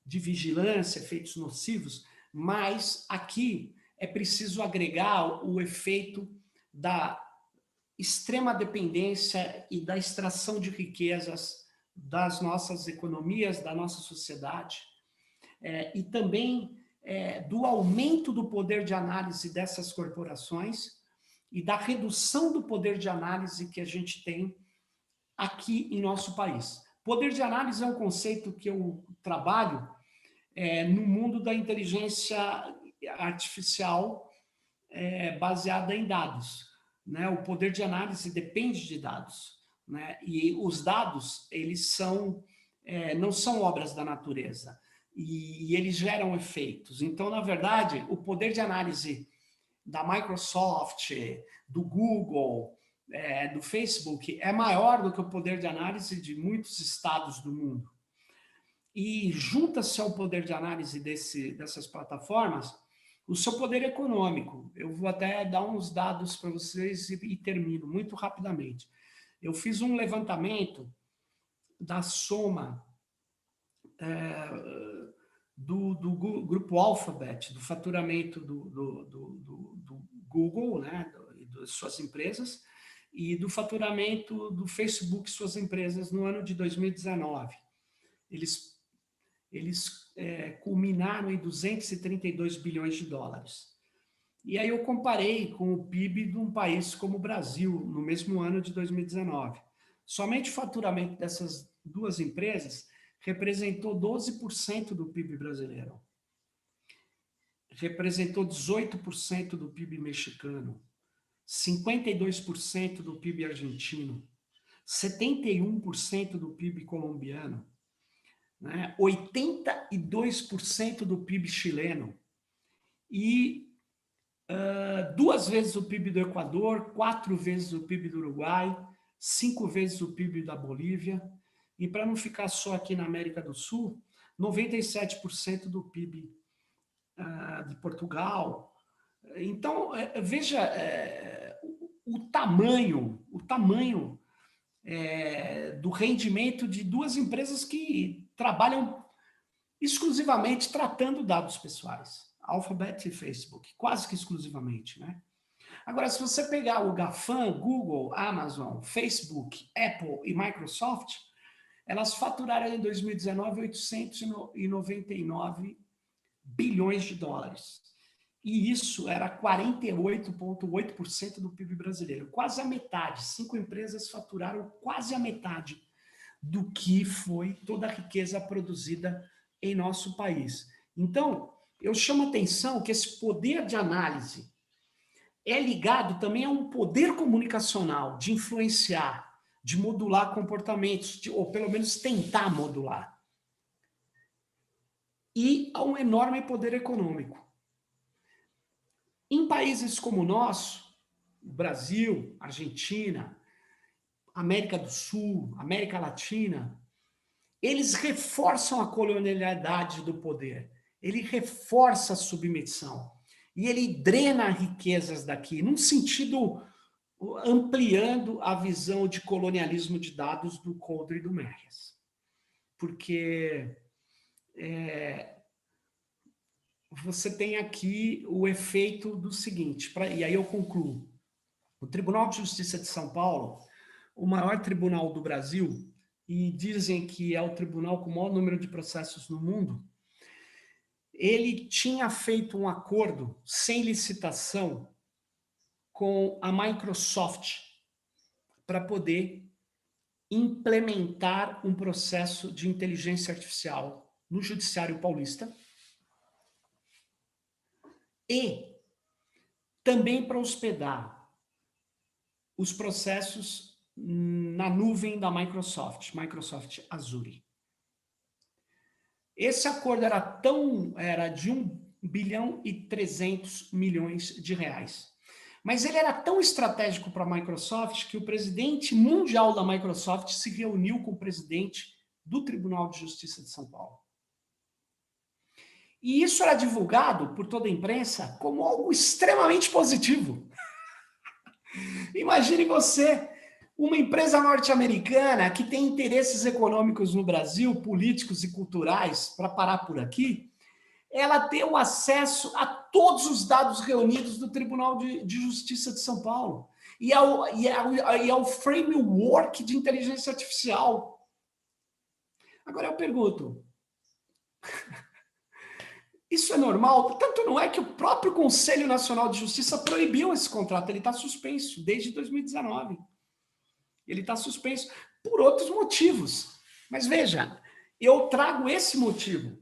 de vigilância, efeitos nocivos, mas aqui é preciso agregar o efeito da extrema dependência e da extração de riquezas das nossas economias, da nossa sociedade, e também do aumento do poder de análise dessas corporações e da redução do poder de análise que a gente tem aqui em nosso país. Poder de análise é um conceito que eu trabalho no mundo da inteligência artificial baseada em dados, né? O poder de análise depende de dados, né? E os dados, eles não são obras da natureza, e eles geram efeitos. Então, na verdade, o poder de análise da Microsoft, do Google, do Facebook, é maior do que o poder de análise de muitos estados do mundo. E junta-se ao poder de análise dessas plataformas o seu poder econômico. Eu vou até dar uns dados para vocês e termino muito rapidamente. Eu fiz um levantamento da soma do grupo Alphabet, do faturamento do Google, né, e das suas empresas, e do faturamento do Facebook e suas empresas no ano de 2019. Eles culminaram em 232 bilhões de dólares. E aí eu comparei com o PIB de um país como o Brasil, no mesmo ano de 2019. Somente o faturamento dessas duas empresas representou 12% do PIB brasileiro. Representou 18% do PIB mexicano, 52% do PIB argentino, 71% do PIB colombiano, né? 82% do PIB chileno e 2 vezes o PIB do Equador, 4 vezes o PIB do Uruguai, 5 vezes o PIB da Bolívia, e para não ficar só aqui na América do Sul, 97% do PIB de Portugal. Então, veja o tamanho do rendimento de duas empresas que trabalham exclusivamente tratando dados pessoais, Alphabet e Facebook, quase que exclusivamente, né? Agora, se você pegar o GAFAM, Google, Amazon, Facebook, Apple e Microsoft, elas faturaram em 2019 899 bilhões de dólares. E isso era 48,8% do PIB brasileiro, quase a metade. 5 empresas faturaram quase a metade do que foi toda a riqueza produzida em nosso país. Então, eu chamo a atenção que esse poder de análise é ligado também a um poder comunicacional de influenciar, de modular comportamentos, ou pelo menos tentar modular. e a um enorme poder econômico. Em países como o nosso, Brasil, Argentina, América do Sul, América Latina, eles reforçam a colonialidade do poder, ele reforça a submissão e ele drena riquezas daqui, num sentido ampliando a visão de colonialismo de dados do Coldre e do Merrias. Porque você tem aqui o efeito do seguinte, e aí eu concluo. O Tribunal de Justiça de São Paulo, o maior tribunal do Brasil, e dizem que é o tribunal com o maior número de processos no mundo, ele tinha feito um acordo sem licitação com a Microsoft para poder implementar um processo de inteligência artificial no Judiciário Paulista e também para hospedar os processos na nuvem da Microsoft, Microsoft Azure. Esse acordo era de 1,3 bilhão de reais. Mas ele era tão estratégico para a Microsoft que o presidente mundial da Microsoft se reuniu com o presidente do Tribunal de Justiça de São Paulo. E isso era divulgado por toda a imprensa como algo extremamente positivo. Imagine você, uma empresa norte-americana que tem interesses econômicos no Brasil, políticos e culturais, para parar por aqui, ela ter o acesso a todos os dados reunidos do Tribunal de Justiça de São Paulo e ao framework de inteligência artificial. Agora eu pergunto, isso é normal? Tanto não é que o próprio Conselho Nacional de Justiça proibiu esse contrato, ele está suspenso desde 2019. Ele está suspenso por outros motivos. Mas veja, eu trago esse motivo.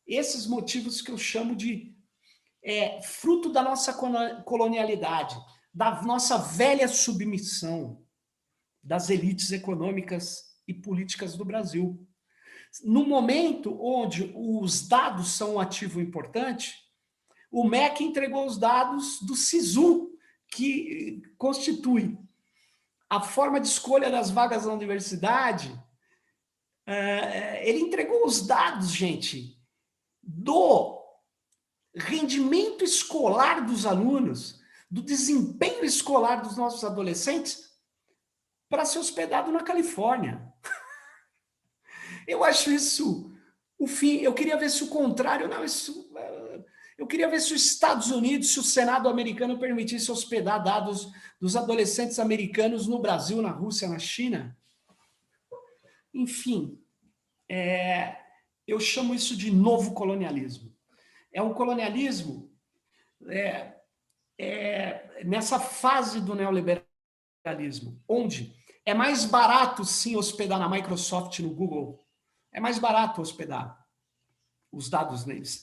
Esses motivos que eu chamo de fruto da nossa colonialidade, da nossa velha submissão das elites econômicas e políticas do Brasil. No momento onde os dados são um ativo importante, o MEC entregou os dados do SISU, que constitui a forma de escolha das vagas na universidade. Ele entregou os dados, gente, do rendimento escolar dos alunos, do desempenho escolar dos nossos adolescentes, para ser hospedado na Califórnia. Eu acho isso o fim. Eu queria ver se o contrário, não, eu queria ver se os Estados Unidos, se o Senado americano permitisse hospedar dados dos adolescentes americanos no Brasil, na Rússia, na China. Enfim, eu chamo isso de novo colonialismo. É um colonialismo nessa fase do neoliberalismo, onde é mais barato, sim, hospedar na Microsoft, no Google. É mais barato hospedar os dados deles.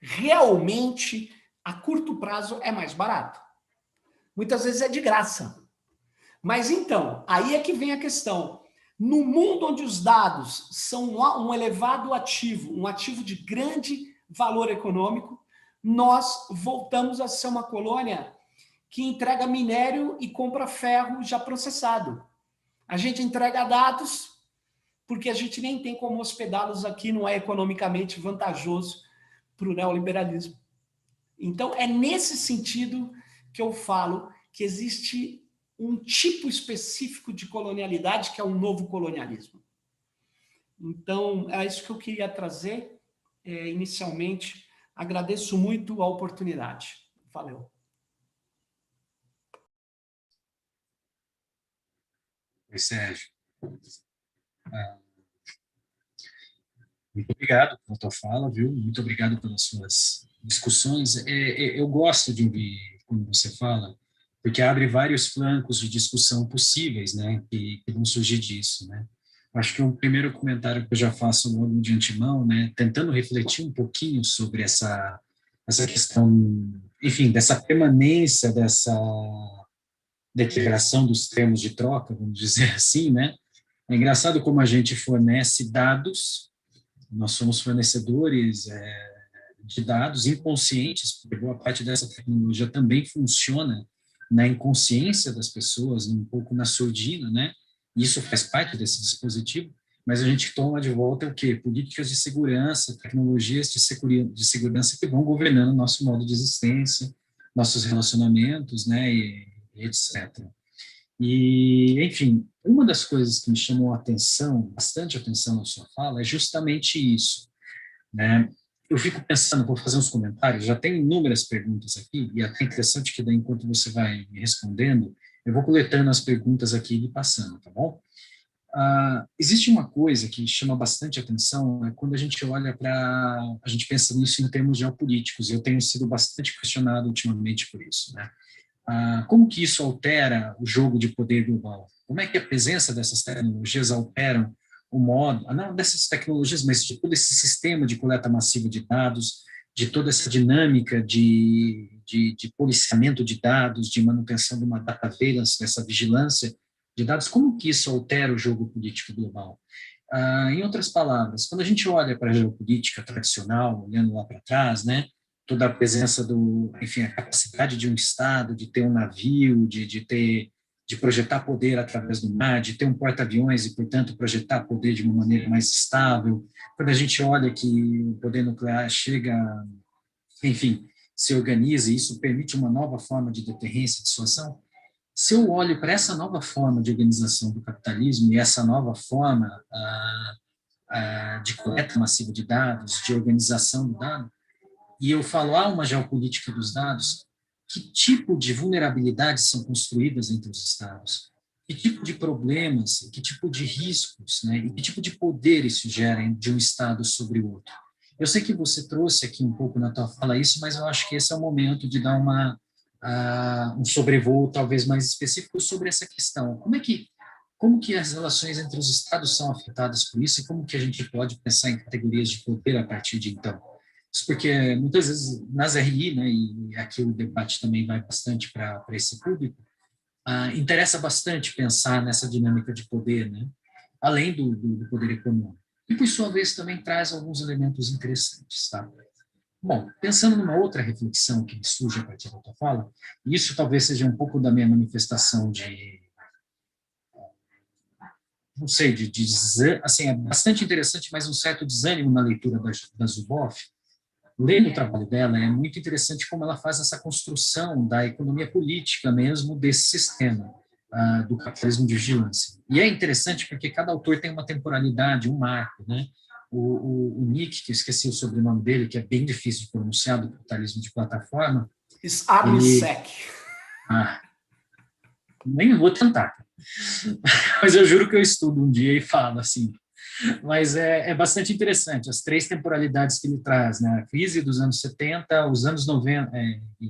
Realmente, a curto prazo, é mais barato. Muitas vezes é de graça. Mas então, aí é que vem a questão. No mundo onde os dados são um elevado ativo, um ativo de grande valor econômico, nós voltamos a ser uma colônia que entrega minério e compra ferro já processado. A gente entrega dados porque a gente nem tem como hospedá-los aqui, não é economicamente vantajoso para o neoliberalismo. Então, é nesse sentido que eu falo que existe um tipo específico de colonialidade, que é um novo colonialismo. Então, é isso que eu queria trazer inicialmente. Agradeço muito a oportunidade. Valeu. Oi, Sérgio. Muito obrigado pela tua fala, viu? Muito obrigado pelas suas discussões. Eu gosto de ouvir quando você fala, porque abre vários flancos de discussão possíveis, né, que vão surgir disso, né? Acho que um primeiro comentário que eu já faço logo de antemão, né, tentando refletir um pouquinho sobre essa questão, enfim, dessa permanência, dessa declaração dos termos de troca, vamos dizer assim, né? É engraçado como a gente fornece dados Nós somos fornecedores de dados inconscientes, porque boa parte dessa tecnologia também funciona na inconsciência das pessoas, um pouco na surdina, né? Isso faz parte desse dispositivo, mas a gente toma de volta o quê? Políticas de segurança, tecnologias de segurança que vão governando nosso modo de existência, nossos relacionamentos, né, e etc. E, enfim, uma das coisas que me chamou a atenção, bastante atenção na sua fala, é justamente isso, né? Eu fico pensando, vou fazer uns comentários, já tem inúmeras perguntas aqui, e é até interessante que daí, enquanto você vai me respondendo, eu vou coletando as perguntas aqui e passando, tá bom? Existe uma coisa que chama bastante atenção, é quando a gente olha para, a gente pensa nisso em termos geopolíticos, e eu tenho sido bastante questionado ultimamente por isso, né? Como que isso altera o jogo de poder global? Como é que a presença dessas tecnologias alteram o modo, não dessas tecnologias, mas de todo esse sistema de coleta massiva de dados, de toda essa dinâmica de policiamento de dados, de manutenção de uma data surveillance, dessa vigilância de dados, como que isso altera o jogo político global? Em outras palavras, quando a gente olha para a geopolítica tradicional, olhando lá para trás, né, toda a presença enfim, a capacidade de um Estado de ter um navio, de projetar poder através do mar, de ter um porta-aviões e, portanto, projetar poder de uma maneira mais estável. Quando a gente olha que o poder nuclear chega, enfim, se organiza e isso permite uma nova forma de deterrência, de dissuasão, se eu olho para essa nova forma de organização do capitalismo e essa nova forma de coleta massiva de dados, de organização do dado, e eu falo, uma geopolítica dos dados, que tipo de vulnerabilidades são construídas entre os Estados? Que tipo de problemas, que tipo de riscos, né, e que tipo de poder isso gera de um Estado sobre o outro? Eu sei que você trouxe aqui um pouco na tua fala isso, mas eu acho que esse é o momento de dar um sobrevoo talvez mais específico sobre essa questão. Como que as relações entre os Estados são afetadas por isso e como que a gente pode pensar em categorias de poder a partir de então? Isso porque muitas vezes nas RI, né, e aqui o debate também vai bastante para esse público, interessa bastante pensar nessa dinâmica de poder, né, além do poder econômico. E, por sua vez, também traz alguns elementos interessantes, tá? Bom, pensando numa outra reflexão que surge a partir da tua fala, e isso talvez seja um pouco da minha manifestação não sei, assim, é bastante interessante, mas um certo desânimo na leitura da Zuboff. Lendo o trabalho dela, é muito interessante como ela faz essa construção da economia política mesmo desse sistema do capitalismo de vigilância. E é interessante porque cada autor tem uma temporalidade, um marco, né? O Nick, que eu esqueci o sobrenome dele, que é bem difícil de pronunciar, do capitalismo de plataforma. Abnisek. Nem vou tentar. Mas eu juro que eu estudo um dia e falo assim. Mas é bastante interessante, as três temporalidades que ele traz, né? A crise dos anos 70, os anos 90,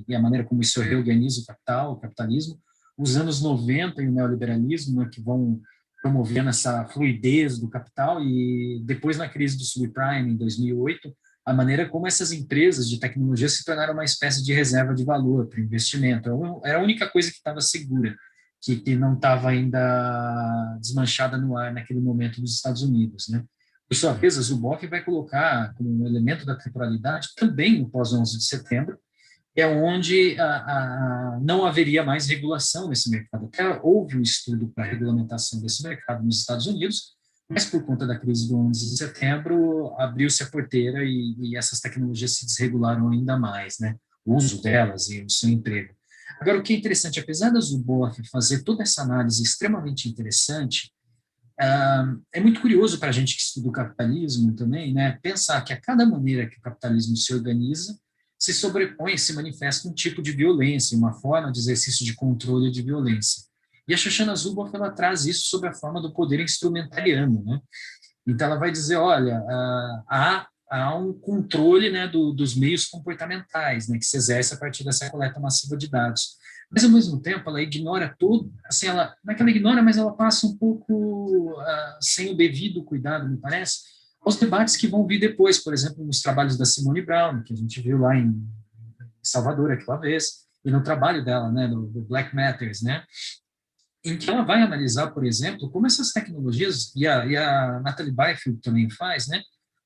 e a maneira como isso reorganiza o capitalismo, os anos 90 e o neoliberalismo, né, que vão promovendo essa fluidez do capital, e depois na crise do subprime, em 2008, a maneira como essas empresas de tecnologia se tornaram uma espécie de reserva de valor para o investimento. Era a única coisa que estava segura, que não estava ainda desmanchada no ar naquele momento nos Estados Unidos, né? Por sua vez, a Zuboff vai colocar como um elemento da temporalidade também o pós-11 de setembro, é onde não haveria mais regulação nesse mercado. Até houve um estudo para a regulamentação desse mercado nos Estados Unidos, mas por conta da crise do 11 de setembro, abriu-se a porteira e essas tecnologias se desregularam ainda mais, né? O uso delas e o seu emprego. Agora, o que é interessante, apesar da Zuboff fazer toda essa análise extremamente interessante, é muito curioso para a gente que estuda o capitalismo também, né, pensar que a cada maneira que o capitalismo se organiza, se sobrepõe, se manifesta um tipo de violência, uma forma de exercício de controle de violência. E a Shoshana Zuboff, ela traz isso sob a forma do poder instrumentariano, né? Então, ela vai dizer, olha, há um controle, né, dos meios comportamentais, né, que se exerce a partir dessa coleta massiva de dados. Mas, ao mesmo tempo, ela ignora tudo, assim, não é que ela ignora, mas ela passa um pouco sem o devido cuidado, me parece, aos debates que vão vir depois, por exemplo, nos trabalhos da Simone Brown, que a gente viu lá em Salvador aquela vez, e no trabalho dela, né, do Black Matters, né, em que ela vai analisar, por exemplo, como essas tecnologias, e a Natalie Byfield também faz, né,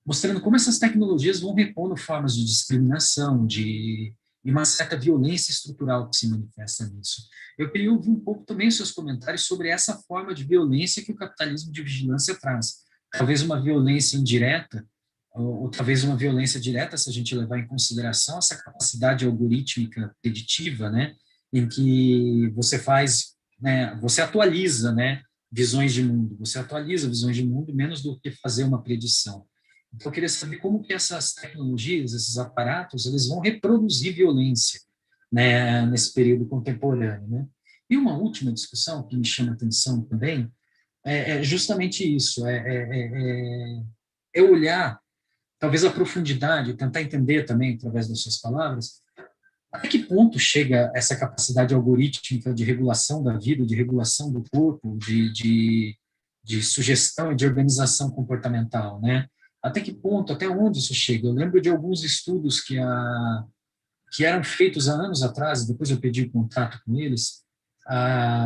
mostrando como essas tecnologias vão repondo formas de discriminação, e uma certa violência estrutural que se manifesta nisso. Eu queria ouvir um pouco também os seus comentários sobre essa forma de violência que o capitalismo de vigilância traz. Talvez uma violência indireta, ou talvez uma violência direta, se a gente levar em consideração essa capacidade algorítmica preditiva, né, em que você faz, né, você atualiza, né, visões de mundo, você atualiza visões de mundo menos do que fazer uma predição. Então, eu queria saber como que essas tecnologias, esses aparatos, eles vão reproduzir violência, né, nesse período contemporâneo, né? E uma última discussão que me chama a atenção também é justamente isso, é olhar, talvez a profundidade, tentar entender também, através das suas palavras, até que ponto chega essa capacidade algorítmica de regulação da vida, de regulação do corpo, de sugestão e de organização comportamental, né? Até que ponto, até onde isso chega? Eu lembro de alguns estudos que eram feitos há anos atrás, depois eu pedi contato com eles,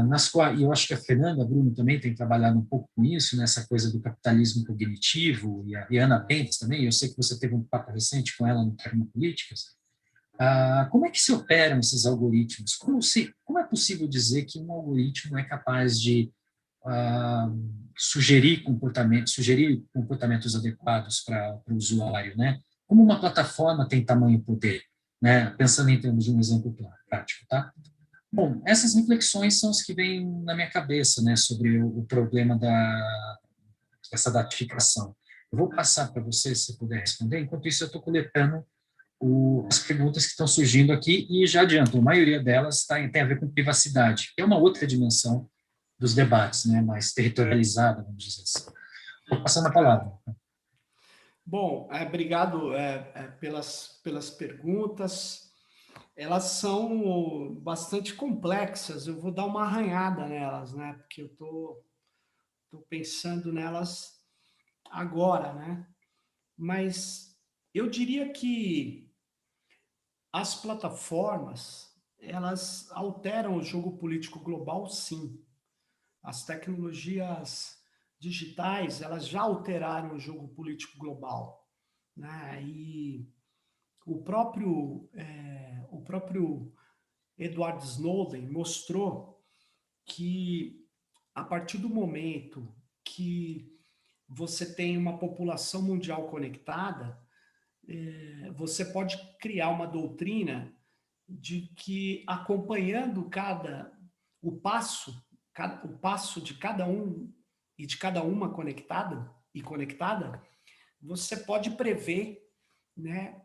nas quais, e eu acho que a Fernanda, a Bruno também tem trabalhado um pouco com isso, nessa coisa do capitalismo cognitivo, e a Ana Bentes também, eu sei que você teve um papo recente com ela no Tecnopolíticas. Como é que se operam esses algoritmos? Como é possível dizer que um algoritmo é capaz de sugerir comportamentos adequados para o usuário, né? Como uma plataforma tem tamanho poder, né? Pensando em termos de um exemplo prático, tá? Bom, essas reflexões são as que vêm na minha cabeça, né, sobre o problema dessa datificação. Eu vou passar para você, se puder responder. Enquanto isso, eu estou coletando as perguntas que estão surgindo aqui, e já adianto, a maioria delas tem a ver com privacidade, que é uma outra dimensão dos debates, né, mais territorializada, vamos dizer assim. Vou passando a palavra. Bom, obrigado pelas perguntas. Elas são bastante complexas, eu vou dar uma arranhada nelas, né, porque eu estou pensando nelas agora, né, mas eu diria que as plataformas, elas alteram o jogo político global, sim. As tecnologias digitais, elas já alteraram o jogo político global, né? E o próprio Edward Snowden mostrou que, a partir do momento que você tem uma população mundial conectada, você pode criar uma doutrina de que, acompanhando o passo de cada um e de cada uma conectada, você pode prever, né,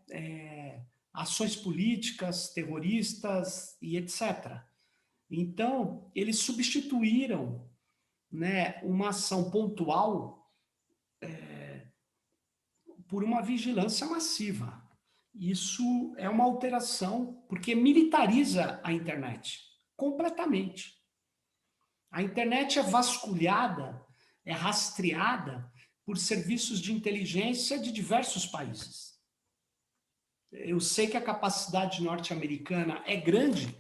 ações políticas, terroristas e etc. Então, eles substituíram, né, uma ação pontual por uma vigilância massiva. Isso é uma alteração, porque militariza a internet completamente. A internet é vasculhada, é rastreada por serviços de inteligência de diversos países. Eu sei que a capacidade norte-americana é grande.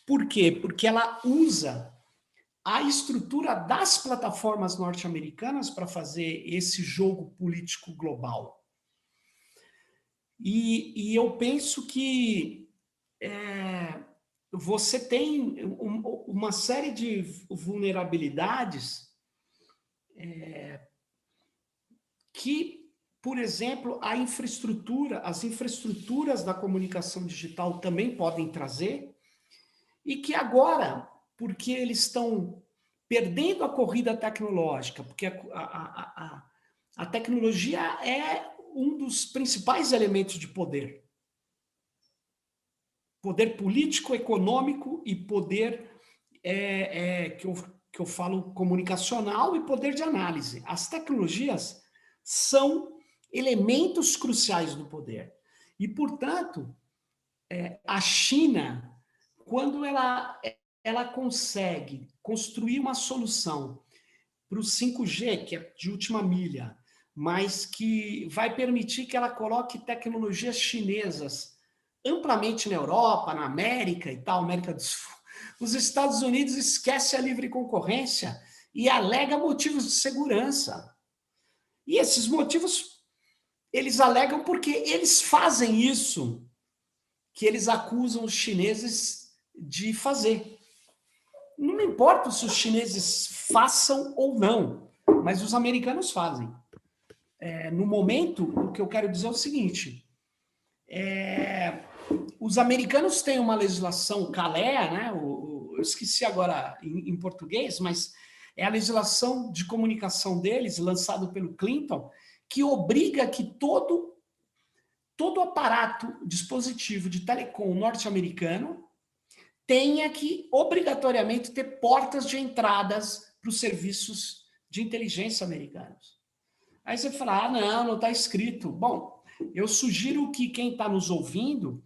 Por quê? Porque ela usa a estrutura das plataformas norte-americanas para fazer esse jogo político global. E eu penso que você tem uma série de vulnerabilidades que, por exemplo, as infraestruturas da comunicação digital também podem trazer, e que agora, porque eles estão perdendo a corrida tecnológica, porque a tecnologia é um dos principais elementos de poder. Poder político, econômico e poder que eu falo comunicacional e poder de análise. As tecnologias são elementos cruciais do poder. E, portanto, a China, quando ela consegue construir uma solução para o 5G, que é de última milha, mas que vai permitir que ela coloque tecnologias chinesas amplamente na Europa, na América e tal, América do Sul, os Estados Unidos esquece a livre concorrência e alega motivos de segurança. E esses motivos Eles alegam porque eles fazem isso que eles acusam os chineses de fazer. Não me importa se os chineses façam ou não, mas os americanos fazem. No momento, o que eu quero dizer é o seguinte, os americanos têm uma legislação CALEA, né? Eu esqueci agora em português, mas é a legislação de comunicação deles, lançado pelo Clinton, que obriga que todo aparato, dispositivo de telecom norte-americano tenha que, obrigatoriamente, ter portas de entradas para os serviços de inteligência americanos. Aí você fala, não está escrito. Bom, eu sugiro que quem está nos ouvindo,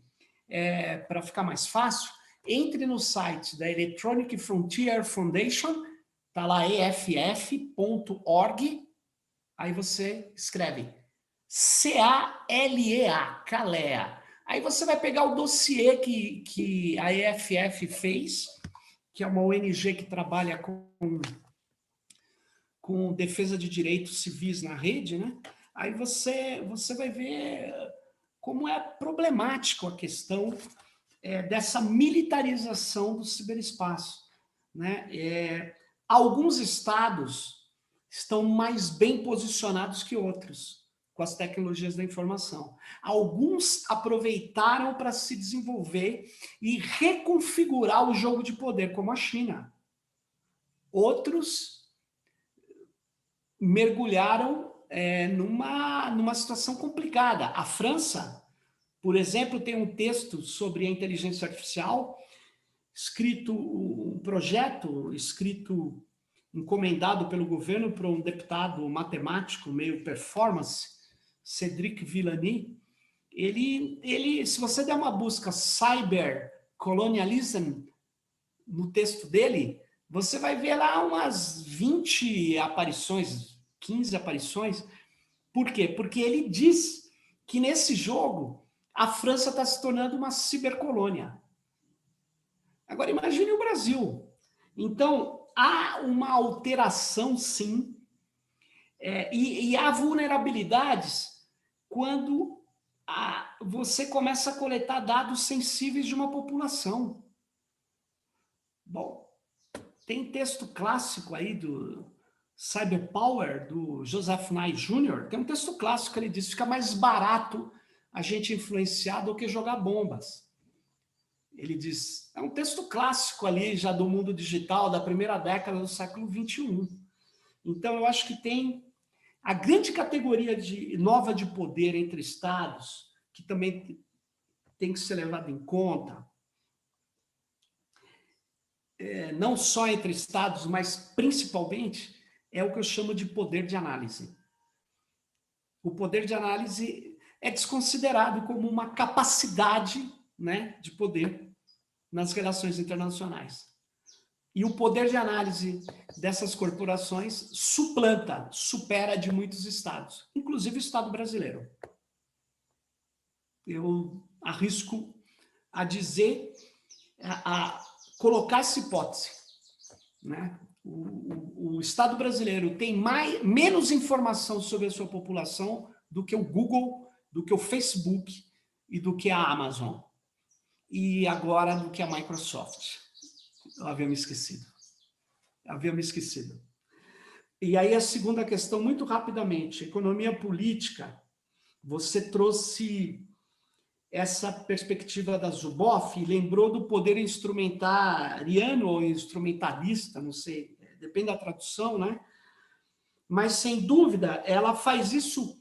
para ficar mais fácil, entre no site da Electronic Frontier Foundation, está lá eff.org, aí você escreve CALEA, CALEA. Aí você vai pegar o dossiê que a EFF fez, que é uma ONG que trabalha com defesa de direitos civis na rede, né? Aí você vai ver como é problemático a questão dessa militarização do ciberespaço, né? Alguns estados estão mais bem posicionados que outros com as tecnologias da informação. Alguns aproveitaram para se desenvolver e reconfigurar o jogo de poder, como a China. Outros mergulharam numa situação complicada. A França, por exemplo, tem um texto sobre a inteligência artificial, um projeto escrito, encomendado pelo governo para um deputado matemático meio performance, Cédric Villani. Ele, se você der uma busca cyber colonialism no texto dele, você vai ver lá umas 20 aparições, 15 aparições. Por quê? Porque ele diz que nesse jogo a França está se tornando uma cibercolônia. Agora imagine o Brasil. Então, há uma alteração, sim, e há vulnerabilidades quando você começa a coletar dados sensíveis de uma população. Bom, tem texto clássico aí do Cyberpower, do Joseph Nye Jr., tem um texto clássico que ele diz que fica mais barato a gente influenciar do que jogar bombas. Ele diz, é um texto clássico ali já do mundo digital, da primeira década do século XXI. Então, eu acho que tem a grande categoria nova de poder entre estados, que também tem que ser levado em conta, não só entre estados, mas principalmente, é o que eu chamo de poder de análise. O poder de análise é desconsiderado como uma capacidade, né, de poder nas relações internacionais. E o poder de análise dessas corporações supera de muitos estados, inclusive o Estado brasileiro. Eu arrisco a dizer, a colocar essa hipótese, né? O Estado brasileiro tem menos informação sobre a sua população do que o Google, do que o Facebook e do que a Amazon. E agora do que a Microsoft. Eu havia me esquecido. E aí a segunda questão, muito rapidamente, economia política. Você trouxe essa perspectiva da Zuboff e lembrou do poder instrumentariano ou instrumentalista, não sei, depende da tradução, né? Mas, sem dúvida, ela faz isso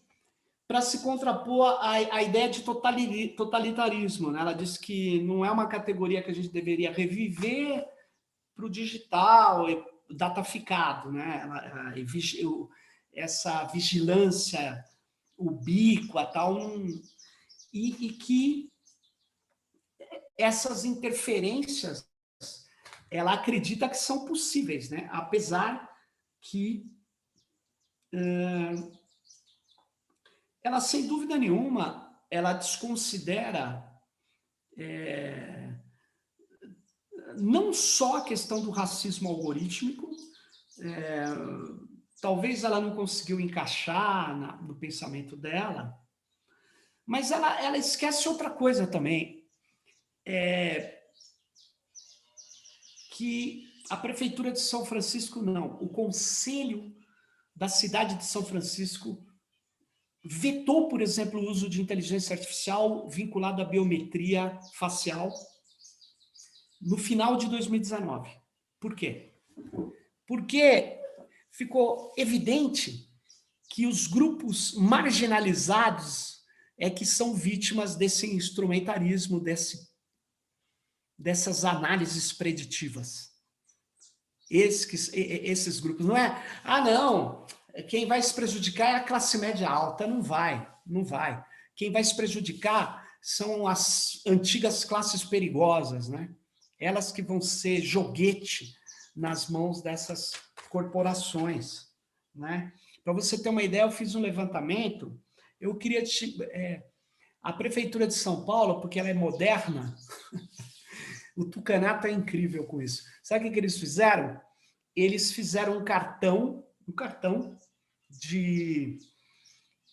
para se contrapor à ideia de totalitarismo, né? Ela diz que não é uma categoria que a gente deveria reviver para o digital, dataficado, né? Essa vigilância ubíqua, tal, e que essas interferências, ela acredita que são possíveis, né? Apesar que ela, sem dúvida nenhuma, ela desconsidera não só a questão do racismo algorítmico, talvez ela não conseguiu encaixar no pensamento dela, Mas ela esquece outra coisa também, que a Prefeitura de São Francisco, não, o Conselho da cidade de São Francisco vetou, por exemplo, o uso de inteligência artificial vinculado à biometria facial no final de 2019. Por quê? Porque ficou evidente que os grupos marginalizados é que são vítimas desse instrumentarismo, dessas análises preditivas. Esses grupos, não é, não, quem vai se prejudicar é a classe média alta, não vai. Quem vai se prejudicar são as antigas classes perigosas, né? Elas que vão ser joguete nas mãos dessas corporações, né? Para você ter uma ideia, eu fiz um levantamento, eu queria... a Prefeitura de São Paulo, porque ela é moderna, o Tucanato é incrível com isso. Sabe o que eles fizeram? Eles fizeram um cartão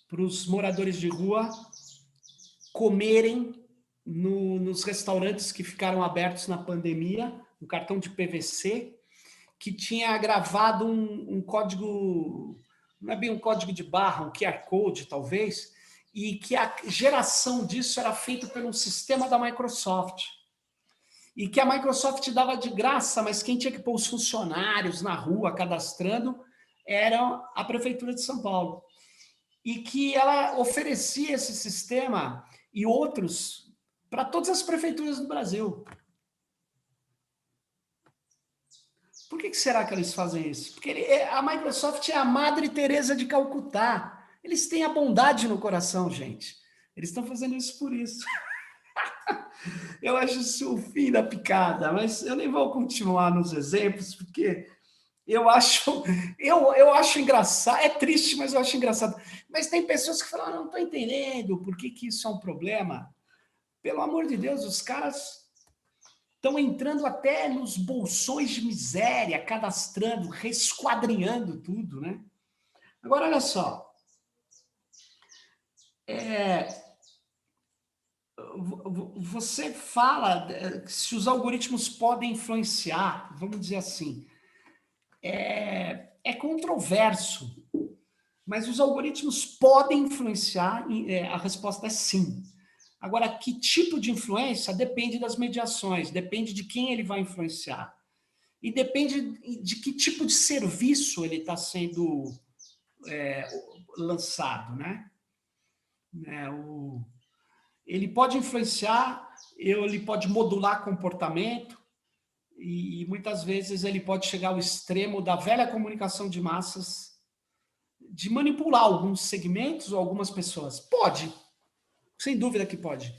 para os moradores de rua comerem nos restaurantes que ficaram abertos na pandemia, um cartão de PVC, que tinha gravado um código, não é bem um código de barra, um QR Code, talvez, e que a geração disso era feita por um sistema da Microsoft. E que a Microsoft dava de graça, mas quem tinha que pôr os funcionários na rua cadastrando era a Prefeitura de São Paulo. E que ela oferecia esse sistema e outros para todas as prefeituras do Brasil. Por que será que eles fazem isso? Porque a Microsoft é a Madre Teresa de Calcutá. Eles têm a bondade no coração, gente. Eles estão fazendo isso por isso. Eu acho isso o fim da picada, mas eu nem vou continuar nos exemplos, porque eu acho engraçado. É triste, mas eu acho engraçado. Mas tem pessoas que falam, não estou entendendo por que isso é um problema. Pelo amor de Deus, os caras estão entrando até nos bolsões de miséria, cadastrando, resquadrinhando tudo, né? Agora, olha só. Você fala se os algoritmos podem influenciar, vamos dizer assim, é controverso, mas os algoritmos podem influenciar, a resposta é sim. Agora, que tipo de influência? Depende das mediações, depende de quem ele vai influenciar. E depende de que tipo de serviço ele está sendo lançado, né? Ele pode influenciar, ele pode modular comportamento, e muitas vezes ele pode chegar ao extremo da velha comunicação de massas, de manipular alguns segmentos ou algumas pessoas. Pode, sem dúvida que pode.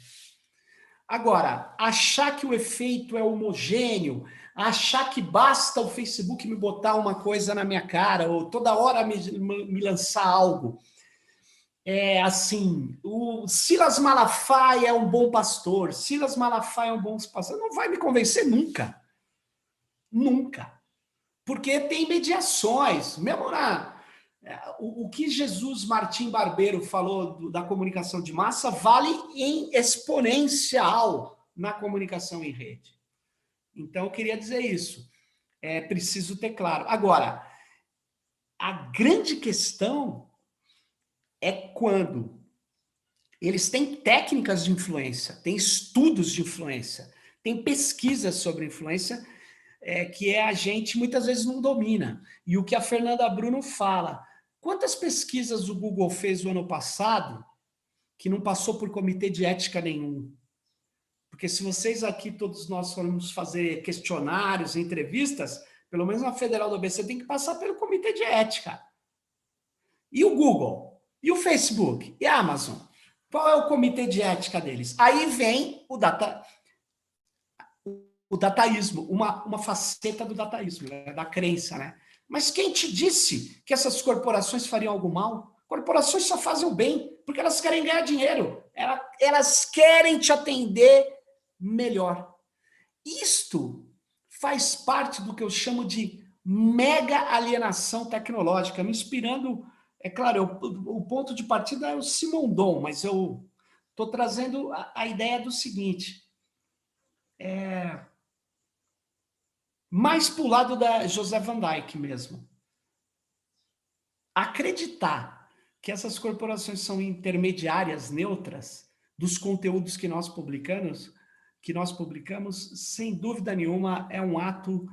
Agora, achar que o efeito é homogêneo, achar que basta o Facebook me botar uma coisa na minha cara, ou toda hora me lançar algo, assim, o Silas Malafaia é um bom pastor, Silas Malafaia é um bom pastor, não vai me convencer nunca. Nunca. Porque tem mediações. Mesmo o que Jesus Martim Barbeiro falou da comunicação de massa vale em exponencial na comunicação em rede. Então, eu queria dizer isso. É preciso ter claro. Agora, a grande questão é quando eles têm técnicas de influência, têm estudos de influência, têm pesquisas sobre influência, que a gente muitas vezes não domina. E o que a Fernanda Bruno fala, quantas pesquisas o Google fez no ano passado que não passou por comitê de ética nenhum? Porque se vocês aqui, todos nós formos fazer questionários, entrevistas, pelo menos na Federal do ABC tem que passar pelo comitê de ética. E o Google? E o Facebook? E a Amazon? Qual é o comitê de ética deles? Aí vem o dataísmo, uma faceta do dataísmo, né? Da crença, né? Mas quem te disse que essas corporações fariam algo mal? Corporações só fazem o bem, porque elas querem ganhar dinheiro. Elas querem te atender melhor. Isto faz parte do que eu chamo de mega alienação tecnológica, me inspirando, é claro, o ponto de partida é o Simondon, mas eu estou trazendo a ideia do seguinte, mais para o lado da José Van Dyke mesmo. Acreditar que essas corporações são intermediárias neutras dos conteúdos que nós publicamos, sem dúvida nenhuma, é um ato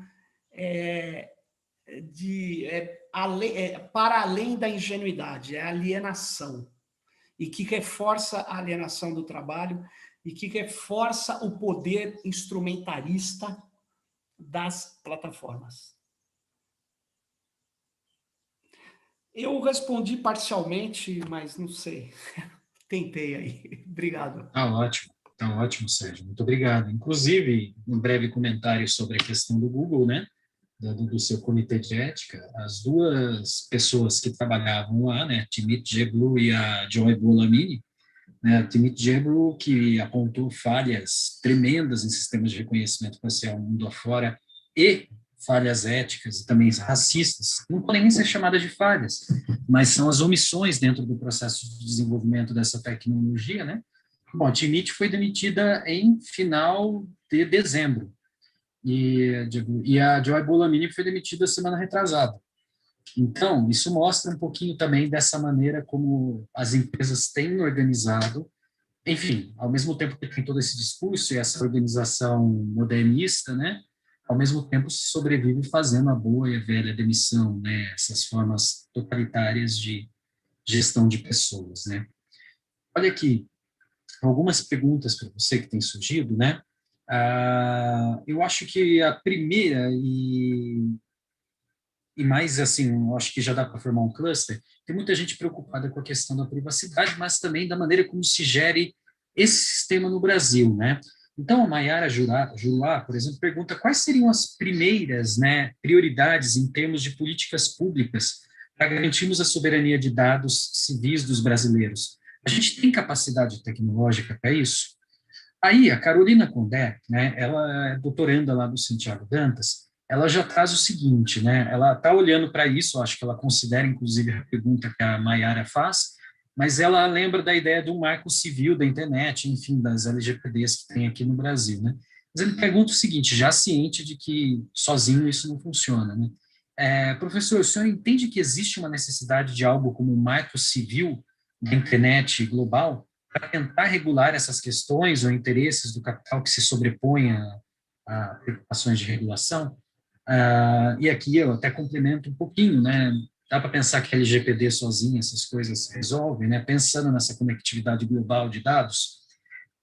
para além da ingenuidade, é alienação. E que reforça a alienação do trabalho e que reforça o poder instrumentarista das plataformas. Eu respondi parcialmente, mas não sei. Tentei aí. Obrigado. Tá ótimo, Sérgio. Muito obrigado. Inclusive, um breve comentário sobre a questão do Google, né? Do seu comitê de ética. As duas pessoas que trabalhavam lá, né? Timothy Gebru e a Joy Buolamwini, né? Timothy Gebru, que apontou falhas tremendas em sistemas de reconhecimento facial mundo afora e falhas éticas e também racistas, não podem nem ser chamadas de falhas, mas são as omissões dentro do processo de desenvolvimento dessa tecnologia, né? Bom, a Timit foi demitida em final de dezembro, e a Joy Buolamwini foi demitida semana retrasada. Então, isso mostra um pouquinho também dessa maneira como as empresas têm organizado, enfim, ao mesmo tempo que tem todo esse discurso e essa organização modernista, né? Ao mesmo tempo se sobrevive fazendo a boa e a velha demissão, né? Essas formas totalitárias de gestão de pessoas, né? Olha aqui, algumas perguntas para você que tem surgido, né? Eu acho que a primeira e mais assim, eu acho que já dá para formar um cluster, tem muita gente preocupada com a questão da privacidade, mas também da maneira como se gere esse sistema no Brasil, né? Então, a Mayara Jurá, por exemplo, pergunta quais seriam as primeiras, né, prioridades em termos de políticas públicas para garantirmos a soberania de dados civis dos brasileiros. A gente tem capacidade tecnológica para isso? Aí, a Carolina Condé, né, ela é doutoranda lá do Santiago Dantas, ela já traz o seguinte, né, ela está olhando para isso, acho que ela considera, inclusive, a pergunta que a Mayara faz, mas ela lembra da ideia do marco civil da internet, enfim, das LGPDs que tem aqui no Brasil, né. Mas ele pergunta o seguinte, já ciente de que sozinho isso não funciona, né. Professor, o senhor entende que existe uma necessidade de algo como um marco civil da internet global para tentar regular essas questões ou interesses do capital que se sobrepõem a preocupações de regulação? E aqui eu até complemento um pouquinho, né? Dá para pensar que a LGPD sozinha essas coisas resolvem, né? Pensando nessa conectividade global de dados.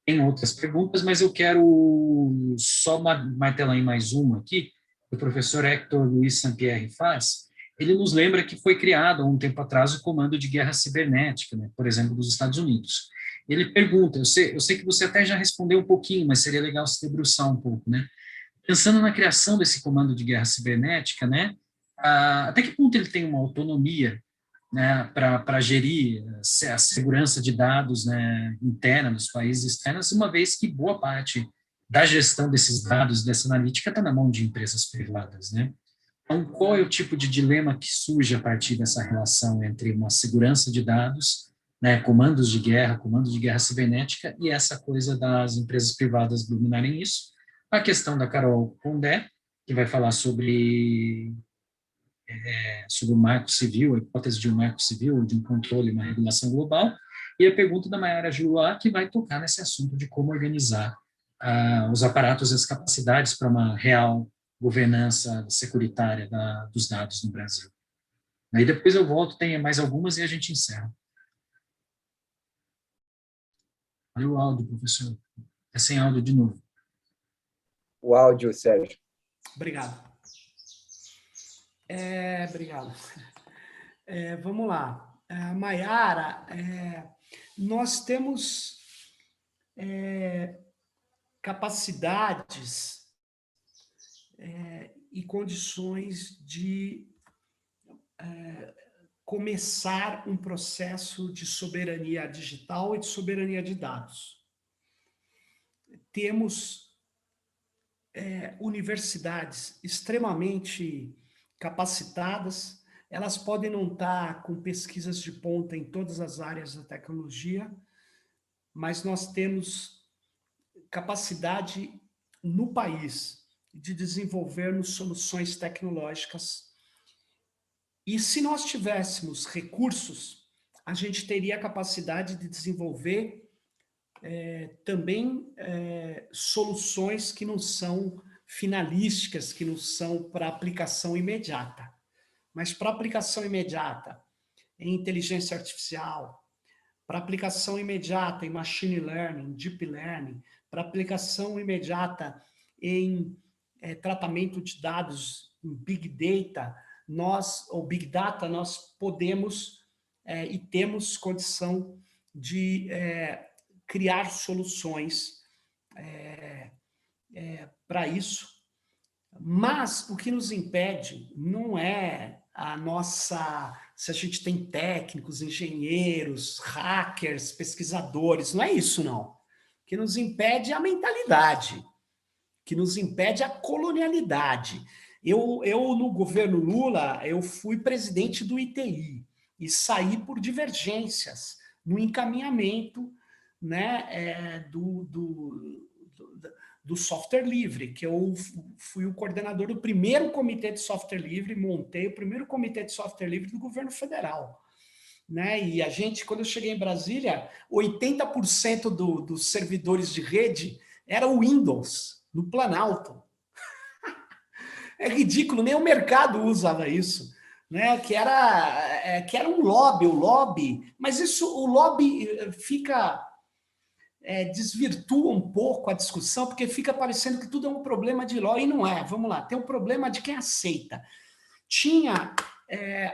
Tem outras perguntas, mas eu quero só martelar em mais uma aqui, que o professor Hector Luiz Sampierre faz. Ele nos lembra que foi criado há um tempo atrás o Comando de Guerra Cibernética, né? Por exemplo, dos Estados Unidos. Ele pergunta, eu sei que você até já respondeu um pouquinho, mas seria legal se debruçar um pouco, né? Pensando na criação desse comando de guerra cibernética, né? Até que ponto ele tem uma autonomia, né, para gerir a segurança de dados, né, interna dos países externos, uma vez que boa parte da gestão desses dados, dessa analítica, está na mão de empresas privadas, né? Então, qual é o tipo de dilema que surge a partir dessa relação entre uma segurança de dados, né, comandos de guerra cibernética, e essa coisa das empresas privadas dominarem isso? A questão da Carol Condé, que vai falar sobre o marco civil, a hipótese de um marco civil, de um controle, uma regulação global, e a pergunta da Mayara Juruá, que vai tocar nesse assunto de como organizar os aparatos e as capacidades para uma real governança securitária dos dados no Brasil. Aí depois eu volto, tem mais algumas e a gente encerra. Olha o áudio, professor. É sem áudio de novo. O áudio, Sérgio. Obrigado. Obrigado. Vamos lá. Mayara, nós temos capacidades e condições de começar um processo de soberania digital e de soberania de dados. Temos universidades extremamente capacitadas, elas podem não estar com pesquisas de ponta em todas as áreas da tecnologia, mas nós temos capacidade no país de desenvolvermos soluções tecnológicas. E se nós tivéssemos recursos, a gente teria a capacidade de desenvolver também soluções que não são finalísticas, que não são para aplicação imediata. Mas para aplicação imediata em inteligência artificial, para aplicação imediata em machine learning, deep learning, para aplicação imediata em tratamento de dados em big data, nós podemos e temos condição de criar soluções para isso. Mas o que nos impede não é a nossa... Se a gente tem técnicos, engenheiros, hackers, pesquisadores, não é isso, não. O que nos impede é a mentalidade, o que nos impede é a colonialidade. Eu no governo Lula, eu fui presidente do ITI e saí por divergências no encaminhamento, né, do software livre, que eu fui o coordenador do primeiro comitê de software livre, montei o primeiro comitê de software livre do governo federal. Né? E a gente, quando eu cheguei em Brasília, 80% dos servidores de rede era o Windows, no Planalto. É ridículo, nem o mercado usava isso. Né? Que era um lobby, mas isso, o lobby fica... desvirtua um pouco a discussão, porque fica parecendo que tudo é um problema de lobby, e não é. Vamos lá, tem um problema de quem aceita. Tinha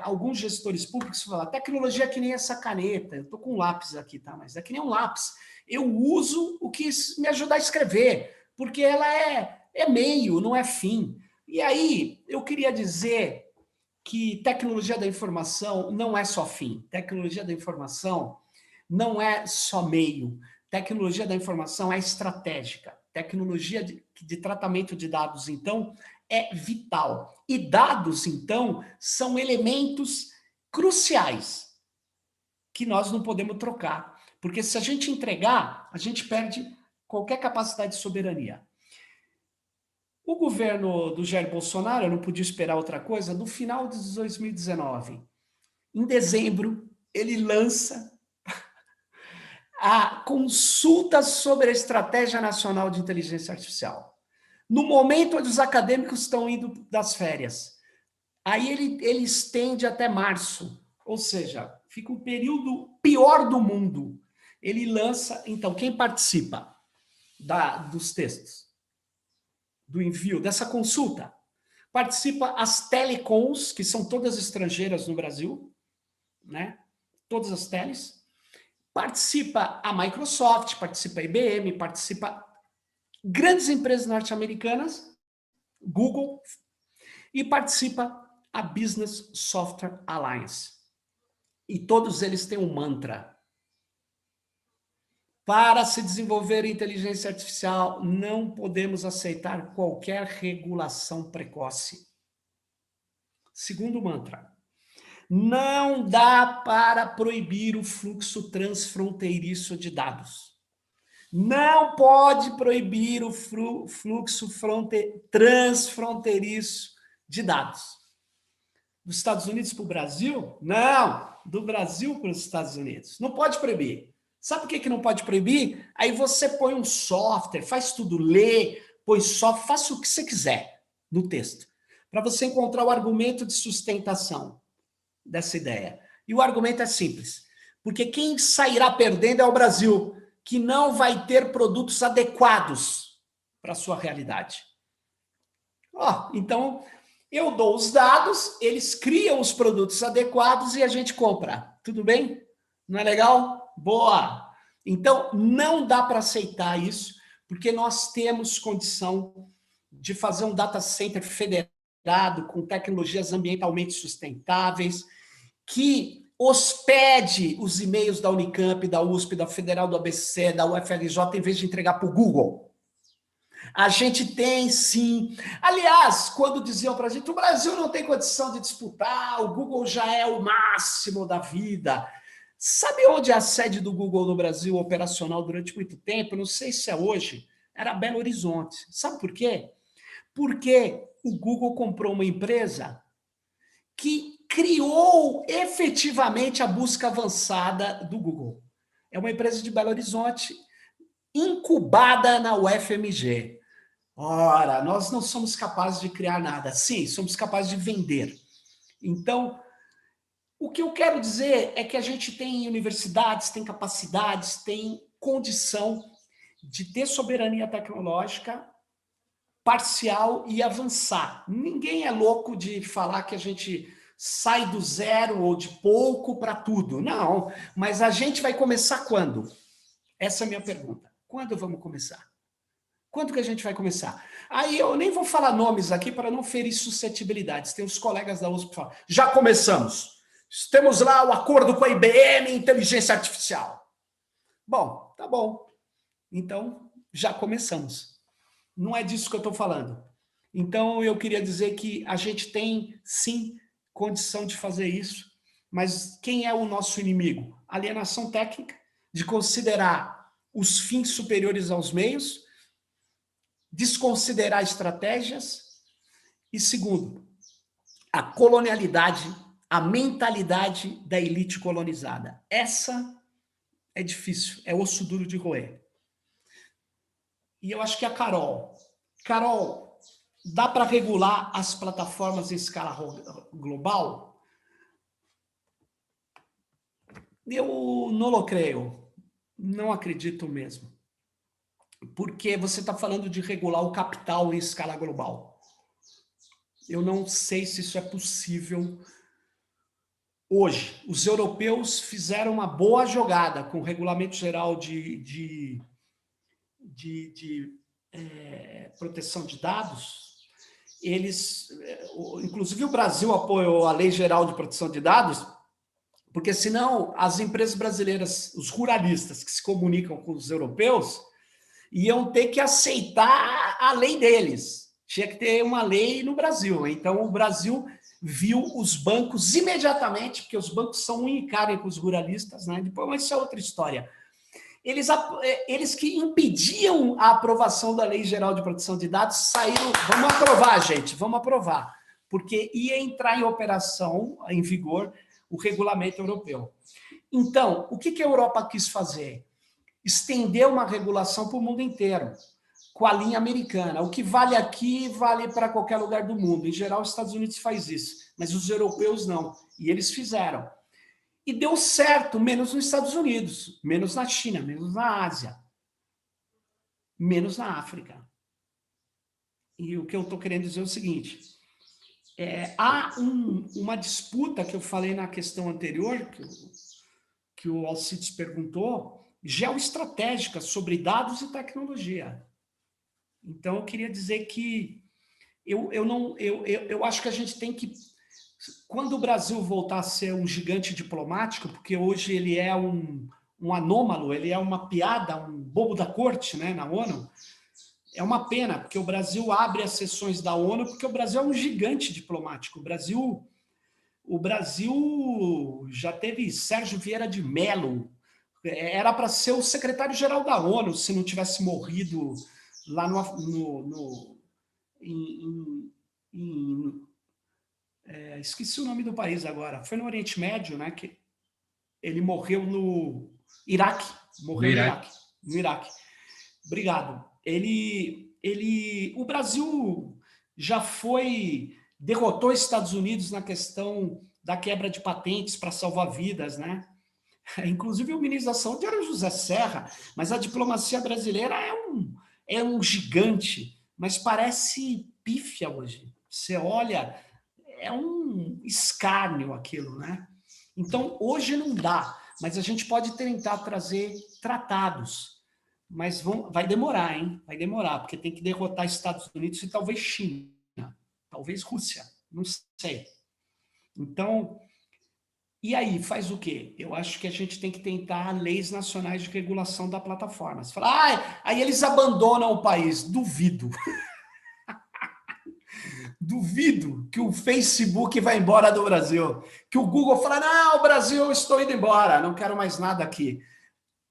alguns gestores públicos que falaram, tecnologia é que nem essa caneta, eu estou com um lápis aqui, tá? Mas é que nem um lápis. Eu uso o que me ajuda a escrever, porque ela é meio, não é fim. E aí, eu queria dizer que tecnologia da informação não é só fim. Tecnologia da informação não é só meio. Tecnologia da informação é estratégica. Tecnologia de tratamento de dados, então, é vital. E dados, então, são elementos cruciais que nós não podemos trocar. Porque se a gente entregar, a gente perde qualquer capacidade de soberania. O governo do Jair Bolsonaro, eu não podia esperar outra coisa, no final de 2019, em dezembro, ele lança a consulta sobre a Estratégia Nacional de Inteligência Artificial. No momento onde os acadêmicos estão indo das férias. Aí ele estende até março, ou seja, fica um período pior do mundo. Ele lança, então, quem participa dos textos, do envio, dessa consulta? Participa as telecoms, que são todas estrangeiras no Brasil, né? Todas as teles. Participa a Microsoft, participa a IBM, participa grandes empresas norte-americanas, Google, e participa a Business Software Alliance. E todos eles têm um mantra. Para se desenvolver inteligência artificial, não podemos aceitar qualquer regulação precoce. Segundo mantra. Não dá para proibir o fluxo transfronteiriço de dados. Não pode proibir o fluxo transfronteiriço de dados. Dos Estados Unidos para o Brasil? Não, do Brasil para os Estados Unidos. Não pode proibir. Sabe por que não pode proibir? Aí você põe um software, faz tudo, lê, põe software, faça o que você quiser no texto, para você encontrar o argumento de sustentação dessa ideia. E o argumento é simples, porque quem sairá perdendo é o Brasil, que não vai ter produtos adequados para a sua realidade. Então, eu dou os dados, eles criam os produtos adequados e a gente compra. Tudo bem? Não é legal? Boa! Então, não dá para aceitar isso, porque nós temos condição de fazer um data center federado com tecnologias ambientalmente sustentáveis, que hospede os e-mails da Unicamp, da USP, da Federal, do ABC, da UFRJ, em vez de entregar para o Google. A gente tem, sim. Aliás, quando diziam para a gente, o Brasil não tem condição de disputar, o Google já é o máximo da vida. Sabe onde é a sede do Google no Brasil operacional durante muito tempo? Não sei se é hoje. Era Belo Horizonte. Sabe por quê? Porque o Google comprou uma empresa que criou efetivamente a busca avançada do Google. É uma empresa de Belo Horizonte, incubada na UFMG. Ora, nós não somos capazes de criar nada. Sim, somos capazes de vender. Então, o que eu quero dizer é que a gente tem universidades, tem capacidades, tem condição de ter soberania tecnológica parcial e avançar. Ninguém é louco de falar que a gente sai do zero ou de pouco para tudo. Não, mas a gente vai começar quando? Essa é a minha pergunta. Quando vamos começar? Quando que a gente vai começar? Aí eu nem vou falar nomes aqui para não ferir suscetibilidades. Tem os colegas da USP que falam, já começamos. Temos lá o acordo com a IBM, inteligência artificial. Bom, tá bom. Então, já começamos. Não é disso que eu estou falando. Então, eu queria dizer que a gente tem, sim, condição de fazer isso, mas quem é o nosso inimigo? Alienação técnica, de considerar os fins superiores aos meios, desconsiderar estratégias, e segundo, a colonialidade, a mentalidade da elite colonizada. Essa é difícil, é osso duro de roer. E eu acho que a Carol, dá para regular as plataformas em escala global? Eu não lo creio, não acredito mesmo. Porque você está falando de regular o capital em escala global. Eu não sei se isso é possível hoje. Os europeus fizeram uma boa jogada com o Regulamento Geral de proteção de dados. Eles, inclusive o Brasil apoiou a Lei Geral de Proteção de Dados, porque senão as empresas brasileiras, os ruralistas que se comunicam com os europeus, iam ter que aceitar a lei deles. Tinha que ter uma lei no Brasil. Então, o Brasil viu os bancos imediatamente, porque os bancos são unicários com os ruralistas, né? Depois, mas isso é outra história. Eles que impediam a aprovação da Lei Geral de Proteção de Dados saíram, vamos aprovar, gente, vamos aprovar, porque ia entrar em operação, em vigor, o regulamento europeu. Então, o que a Europa quis fazer? Estender uma regulação para o mundo inteiro, com a linha americana. O que vale aqui, vale para qualquer lugar do mundo. Em geral, os Estados Unidos faz isso, mas os europeus não. E eles fizeram. E deu certo, menos nos Estados Unidos, menos na China, menos na Ásia, menos na África. E o que eu estou querendo dizer é o seguinte, há uma disputa que eu falei na questão anterior, que o Alcides perguntou, geoestratégica sobre dados e tecnologia. Então, eu queria dizer que eu acho que a gente tem que, quando o Brasil voltar a ser um gigante diplomático, porque hoje ele é um anômalo, ele é uma piada, um bobo da corte, né, na ONU, é uma pena, porque o Brasil abre as sessões da ONU, porque o Brasil é um gigante diplomático. O Brasil já teve Sérgio Vieira de Mello, era para ser o secretário-geral da ONU, se não tivesse morrido lá esqueci o nome do país agora, foi no Oriente Médio, né, que ele morreu no Iraque, no Iraque. Obrigado. O Brasil já derrotou os Estados Unidos na questão da quebra de patentes para salvar vidas, né? Inclusive o ministro da Saúde era o José Serra, mas a diplomacia brasileira é um gigante, mas parece pífia hoje. Você olha, é um escárnio aquilo, né? Então, hoje não dá, mas a gente pode tentar trazer tratados, mas vai demorar, hein? Vai demorar, porque tem que derrotar Estados Unidos e talvez China, talvez Rússia, não sei. Então, e aí, faz o quê? Eu acho que a gente tem que tentar leis nacionais de regulação da plataforma. Você fala, aí eles abandonam o país. Duvido. duvido que o Facebook vai embora do Brasil, que o Google fala, não, Brasil, eu estou indo embora, não quero mais nada aqui.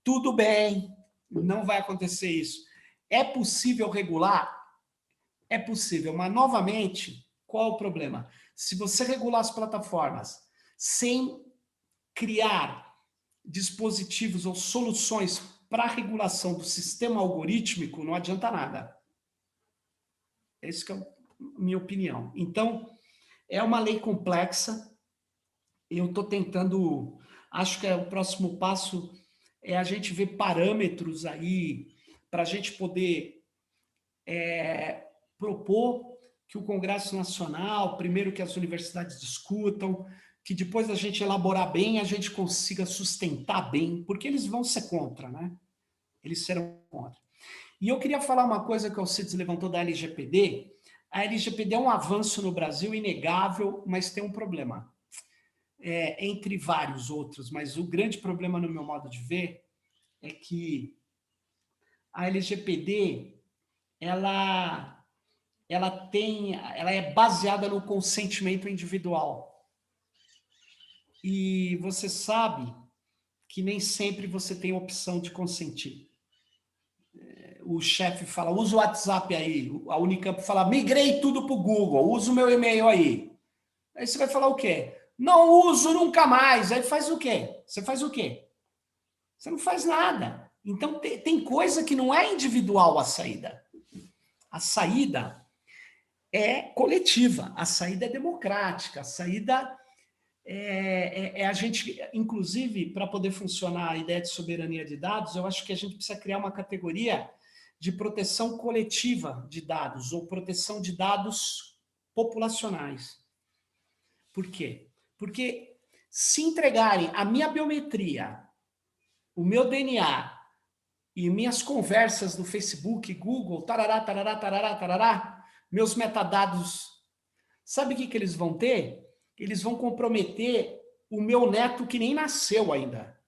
Tudo bem, não vai acontecer isso. É possível regular? É possível, mas, novamente, qual é o problema? Se você regular as plataformas sem criar dispositivos ou soluções para a regulação do sistema algorítmico, não adianta nada. Essa que é a minha opinião. Então, é uma lei complexa. Eu estou tentando... Acho que o próximo passo é a gente ver parâmetros aí para a gente poder propor que o Congresso Nacional, primeiro que as universidades discutam, que depois da gente elaborar bem, a gente consiga sustentar bem, porque eles vão ser contra, né? Eles serão contra. E eu queria falar uma coisa que o Alcides levantou da LGPD. A LGPD é um avanço no Brasil inegável, mas tem um problema. Entre vários outros, mas o grande problema, no meu modo de ver, é que a LGPD, ela é baseada no consentimento individual. E você sabe que nem sempre você tem opção de consentir. O chefe fala, usa o WhatsApp aí. A Unicamp fala, migrei tudo para o Google, usa o meu e-mail aí. Aí você vai falar o quê? Não uso nunca mais. Aí faz o quê? Você faz o quê? Você não faz nada. Então, tem coisa que não é individual a saída. A saída é coletiva, a saída é democrática, a saída a gente, inclusive, para poder funcionar a ideia de soberania de dados, eu acho que a gente precisa criar uma categoria de proteção coletiva de dados, ou proteção de dados populacionais. Por quê? Porque se entregarem a minha biometria, o meu DNA e minhas conversas no Facebook, Google, tarará, tarará, tarará, tarará, meus metadados, sabe o que eles vão ter? Eles vão comprometer o meu neto que nem nasceu ainda,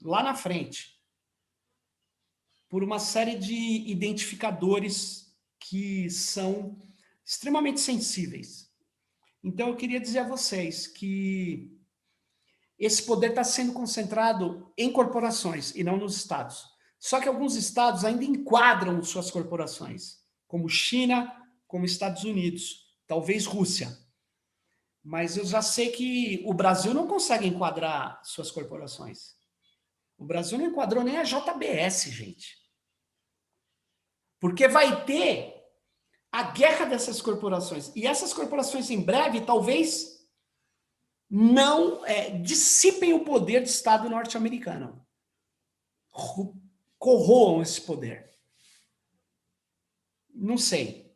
lá na frente, por uma série de identificadores que são extremamente sensíveis. Então, eu queria dizer a vocês que esse poder está sendo concentrado em corporações e não nos estados. Só que alguns estados ainda enquadram suas corporações, como China, como Estados Unidos, talvez Rússia. Mas eu já sei que o Brasil não consegue enquadrar suas corporações. O Brasil não enquadrou nem a JBS, gente. Porque vai ter a guerra dessas corporações. E essas corporações, em breve, talvez não dissipem o poder do Estado norte-americano. Corroam esse poder. Não sei.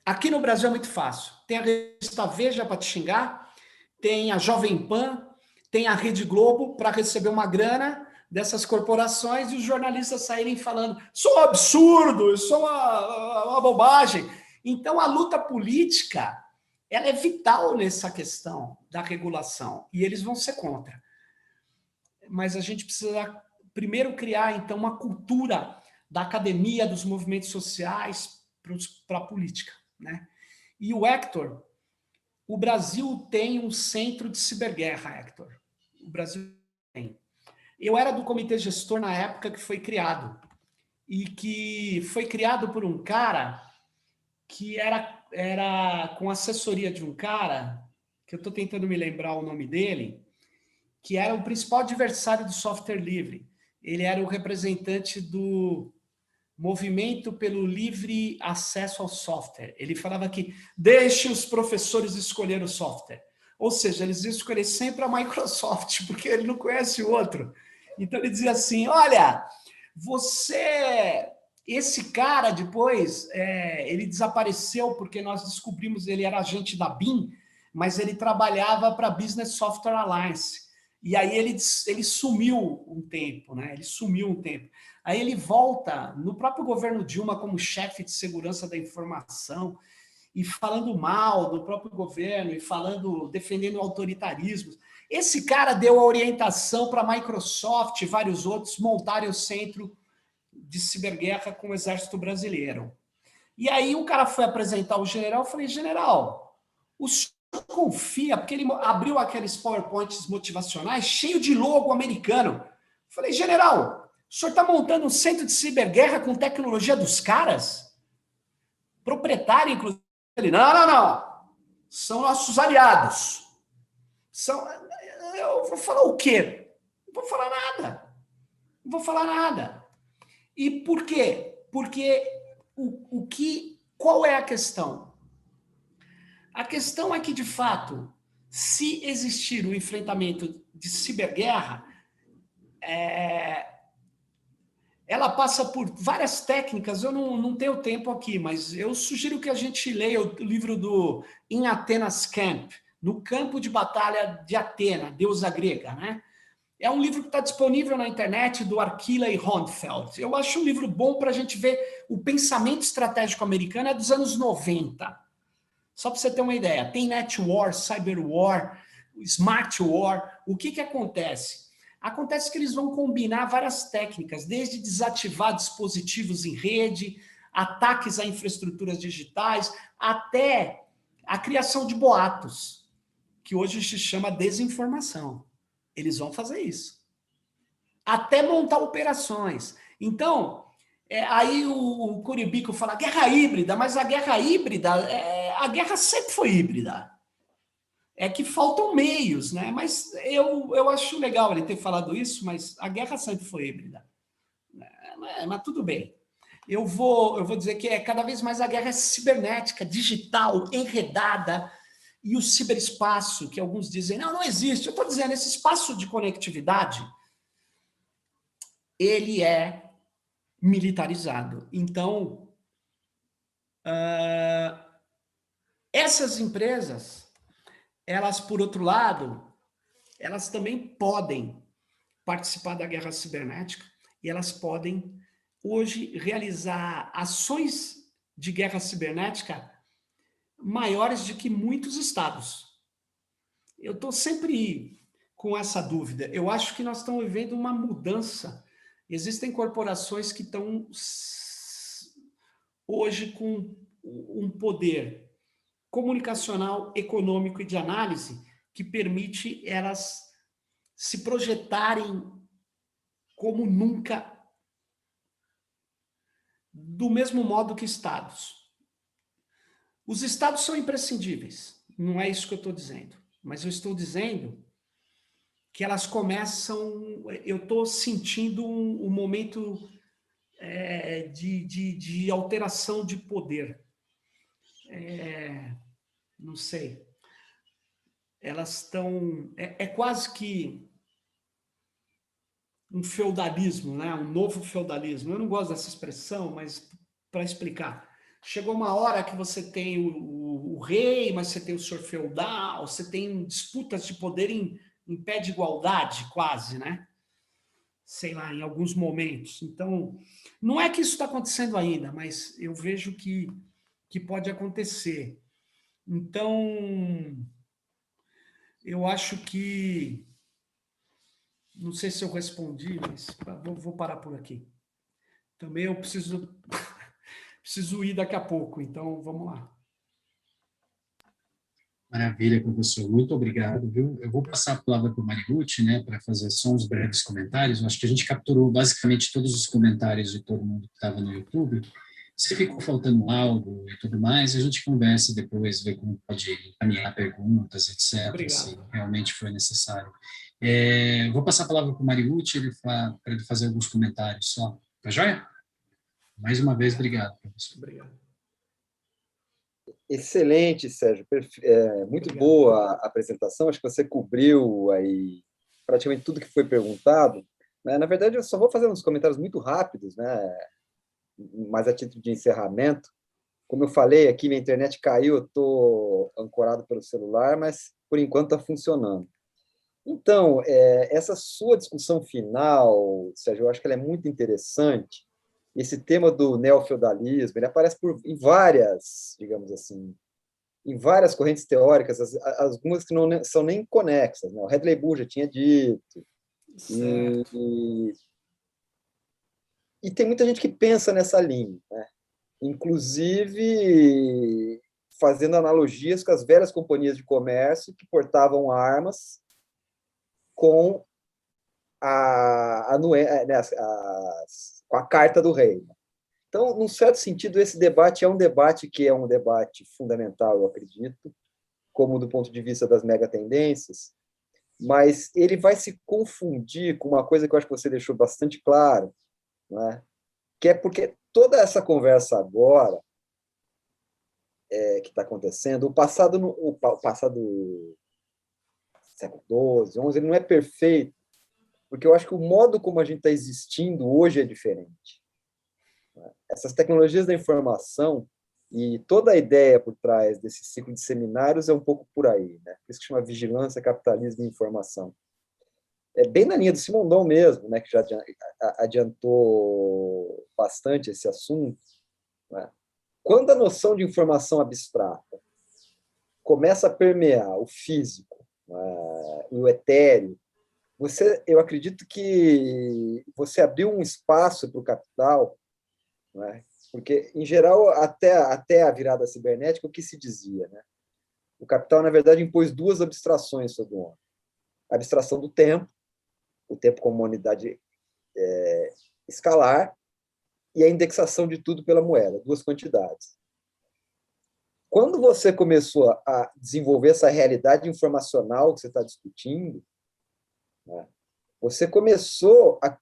Aqui no Brasil é muito fácil. Tem a revista Veja para te xingar, tem a Jovem Pan, tem a Rede Globo para receber uma grana dessas corporações e os jornalistas saírem falando isso é um absurdo, isso é uma bobagem. Então, a luta política ela é vital nessa questão da regulação e eles vão ser contra. Mas a gente precisa primeiro criar, então, uma cultura da academia, dos movimentos sociais para a política, né? E o Hector, o Brasil tem um centro de ciberguerra, Hector. O Brasil tem. Eu era do comitê gestor na época que foi criado. E que foi criado por um cara que era com assessoria de um cara, que eu estou tentando me lembrar o nome dele, que era o principal adversário do software livre. Ele era o representante do Movimento pelo Livre Acesso ao Software. Ele falava que deixe os professores escolher o software. Ou seja, eles iam escolher sempre a Microsoft, porque ele não conhece o outro. Então ele dizia assim, olha, esse cara depois, ele desapareceu porque nós descobrimos, ele era agente da BIM, mas ele trabalhava para a Business Software Alliance. E aí ele sumiu um tempo, né? Ele sumiu um tempo. Aí ele volta no próprio governo Dilma como chefe de segurança da informação e falando mal do próprio governo e defendendo autoritarismo. Esse cara deu a orientação para a Microsoft e vários outros montarem o centro de ciberguerra com o Exército Brasileiro. E aí o cara foi apresentar o general, eu falei, general, o senhor confia, porque ele abriu aqueles PowerPoints motivacionais cheio de logo americano. Eu falei, general, o senhor está montando um centro de ciberguerra com tecnologia dos caras? Proprietário, inclusive. Ele, não. São nossos aliados. Eu vou falar o quê? Não vou falar nada. Não vou falar nada. E por quê? Porque qual é a questão? A questão é que, de fato, se existir um enfrentamento de ciberguerra, ela passa por várias técnicas. Eu não tenho tempo aqui, mas eu sugiro que a gente leia o livro do In Athena's Camp, no campo de batalha de Atena, deusa grega, né? É um livro que está disponível na internet, do Arquila e Honfeld. Eu acho um livro bom para a gente ver o pensamento estratégico americano, é dos anos 90. Só para você ter uma ideia, tem Net War, Cyber War, Smart War. O que acontece? Acontece que eles vão combinar várias técnicas, desde desativar dispositivos em rede, ataques a infraestruturas digitais, até a criação de boatos, que hoje se chama desinformação. Eles vão fazer isso. Até montar operações. Então, aí o Curibico fala guerra híbrida, mas a guerra híbrida, a guerra sempre foi híbrida. É que faltam meios, né? Mas eu acho legal ele ter falado isso, mas a guerra sempre foi híbrida. Mas tudo bem. Eu vou dizer que cada vez mais a guerra é cibernética, digital, enredada, e o ciberespaço, que alguns dizem, não existe. Eu estou dizendo, esse espaço de conectividade, ele é militarizado. Então, essas empresas, elas, por outro lado, elas também podem participar da guerra cibernética e elas podem, hoje, realizar ações de guerra cibernética maiores do que muitos estados. Eu estou sempre com essa dúvida. Eu acho que nós estamos vivendo uma mudança. Existem corporações que estão hoje com um poder comunicacional, econômico e de análise que permite elas se projetarem como nunca, do mesmo modo que estados. Os estados são imprescindíveis, não é isso que eu estou dizendo, mas eu estou dizendo que elas começam, eu estou sentindo um momento de alteração de poder. Não sei. Elas estão... É quase que um feudalismo, né? Um novo feudalismo. Eu não gosto dessa expressão, mas para explicar. Chegou uma hora que você tem o rei, mas você tem o senhor feudal, você tem disputas de poder em pé de igualdade, quase, né? Sei lá, em alguns momentos. Então, não é que isso está acontecendo ainda, mas eu vejo que pode acontecer. Então, eu acho que... Não sei se eu respondi, mas vou parar por aqui. Também eu preciso ir daqui a pouco, então vamos lá. Maravilha, professor. Muito obrigado, viu? Eu vou passar a palavra para o Mariucci, né, para fazer só uns breves comentários. Eu acho que a gente capturou basicamente todos os comentários de todo mundo que estava no YouTube. Se ficou faltando algo e tudo mais, a gente conversa depois, ver como pode encaminhar perguntas, etc., Obrigado. se realmente for necessário. Vou passar a palavra para o Mariucci para ele fazer alguns comentários só. Tá joia? Mais uma vez, obrigado, professor. Obrigado. Excelente, Sérgio. Muito Obrigado. Boa a apresentação. Acho que você cobriu aí praticamente tudo que foi perguntado. Na verdade, eu só vou fazer uns comentários muito rápidos, né? Mais a título de encerramento. Como eu falei aqui, minha internet caiu, eu estou ancorado pelo celular, mas por enquanto está funcionando. Então, essa sua discussão final, Sérgio, eu acho que ela é muito interessante. Esse tema do neofeudalismo, ele aparece em várias, digamos assim, em várias correntes teóricas, algumas que não são nem conexas, né? O Hadley Bull já tinha dito. E tem muita gente que pensa nessa linha, né? inclusive fazendo analogias com as velhas companhias de comércio que portavam armas com com a carta do rei. Então, num certo sentido, esse debate é um debate fundamental, eu acredito, como do ponto de vista das megatendências, mas ele vai se confundir com uma coisa que eu acho que você deixou bastante claro, né? Que é porque toda essa conversa agora que está acontecendo, o passado século XII, XI, ele não é perfeito, porque eu acho que o modo como a gente está existindo hoje é diferente. Essas tecnologias da informação e toda a ideia por trás desse ciclo de seminários é um pouco por aí, né? Por isso que chama vigilância, capitalismo e informação. É bem na linha do Simondon mesmo, né? Que já adiantou bastante esse assunto, né? Quando a noção de informação abstrata começa a permear o físico, o etéreo, eu acredito que você abriu um espaço para o capital, né? Porque, em geral, até a virada cibernética, o que se dizia? Né? O capital, na verdade, impôs duas abstrações sobre o homem. A abstração do tempo, o tempo como uma unidade escalar, e a indexação de tudo pela moeda, duas quantidades. Quando você começou a desenvolver essa realidade informacional que você está discutindo, né, você começou a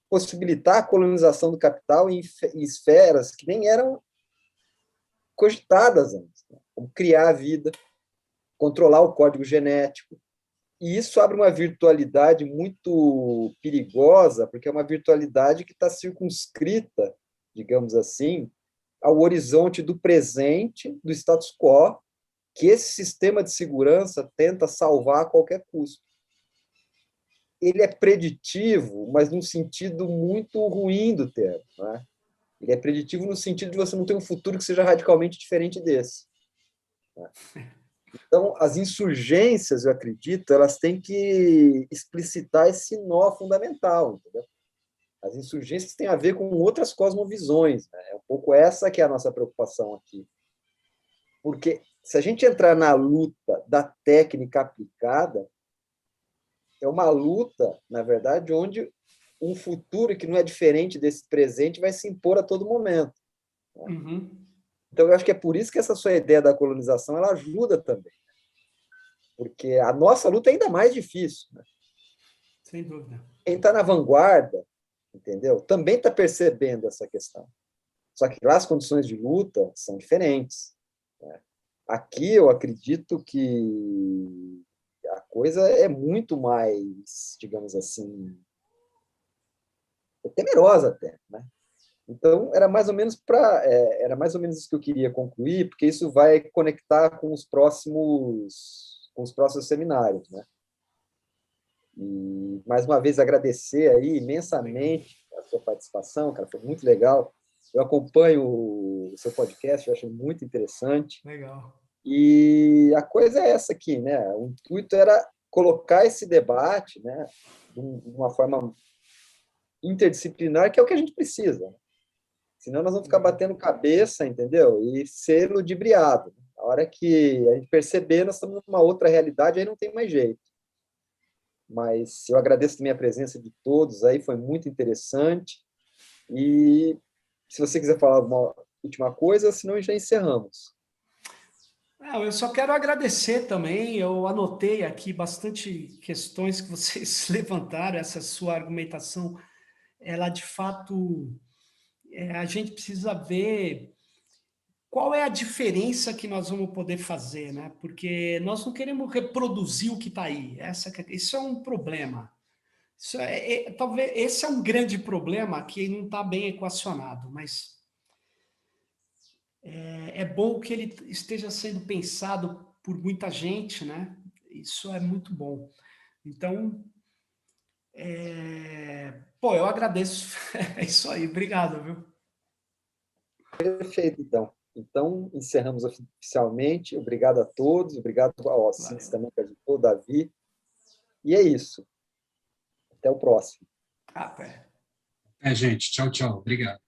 possibilitar a colonização do capital em esferas que nem eram cogitadas antes, né? Como criar a vida, controlar o código genético. E isso abre uma virtualidade muito perigosa, porque é uma virtualidade que está circunscrita, digamos assim, ao horizonte do presente, do status quo, que esse sistema de segurança tenta salvar a qualquer custo. Ele é preditivo, mas num sentido muito ruim do termo, né? Ele é preditivo no sentido de você não ter um futuro que seja radicalmente diferente desse, né? Então, as insurgências, eu acredito, elas têm que explicitar esse nó fundamental, entendeu? As insurgências têm a ver com outras cosmovisões, né? É um pouco essa que é a nossa preocupação aqui. Porque se a gente entrar na luta da técnica aplicada, é uma luta, na verdade, onde um futuro que não é diferente desse presente vai se impor a todo momento. Uhum. Então, eu acho que é por isso que essa sua ideia da colonização ela ajuda também. Porque a nossa luta é ainda mais difícil, né? Sem dúvida. Quem está na vanguarda, entendeu? Também está percebendo essa questão. Só que lá as condições de luta são diferentes, né? Aqui eu acredito que a coisa é muito mais, digamos assim, temerosa até, né? Então era mais ou menos isso que eu queria concluir, porque isso vai conectar com os próximos seminários, né? E mais uma vez agradecer aí imensamente a sua participação, cara, foi muito legal. Eu acompanho o seu podcast, eu acho muito interessante. Legal. E a coisa é essa aqui, né? O intuito era colocar esse debate, né, de uma forma interdisciplinar, que é o que a gente precisa, né? Senão nós vamos ficar batendo cabeça, entendeu? E ser ludibriado. A hora que a gente perceber, nós estamos numa outra realidade, aí não tem mais jeito. Mas eu agradeço também a presença de todos aí, foi muito interessante. E se você quiser falar alguma última coisa, senão já encerramos. Não, eu só quero agradecer também. Eu anotei aqui bastante questões que vocês levantaram. Essa sua argumentação, ela de fato, a gente precisa ver qual é a diferença que nós vamos poder fazer, né? Porque nós não queremos reproduzir o que está aí. Isso é um problema. Talvez esse é um grande problema que não está bem equacionado, mas é bom que ele esteja sendo pensado por muita gente, né? Isso é muito bom. Então, eu agradeço. É isso aí, obrigado, viu? Perfeito, então. Então, encerramos oficialmente. Obrigado a todos, obrigado ao Alcides também, que ajudou, Davi. E é isso. Até o próximo. Até. Gente. Tchau, tchau. Obrigado.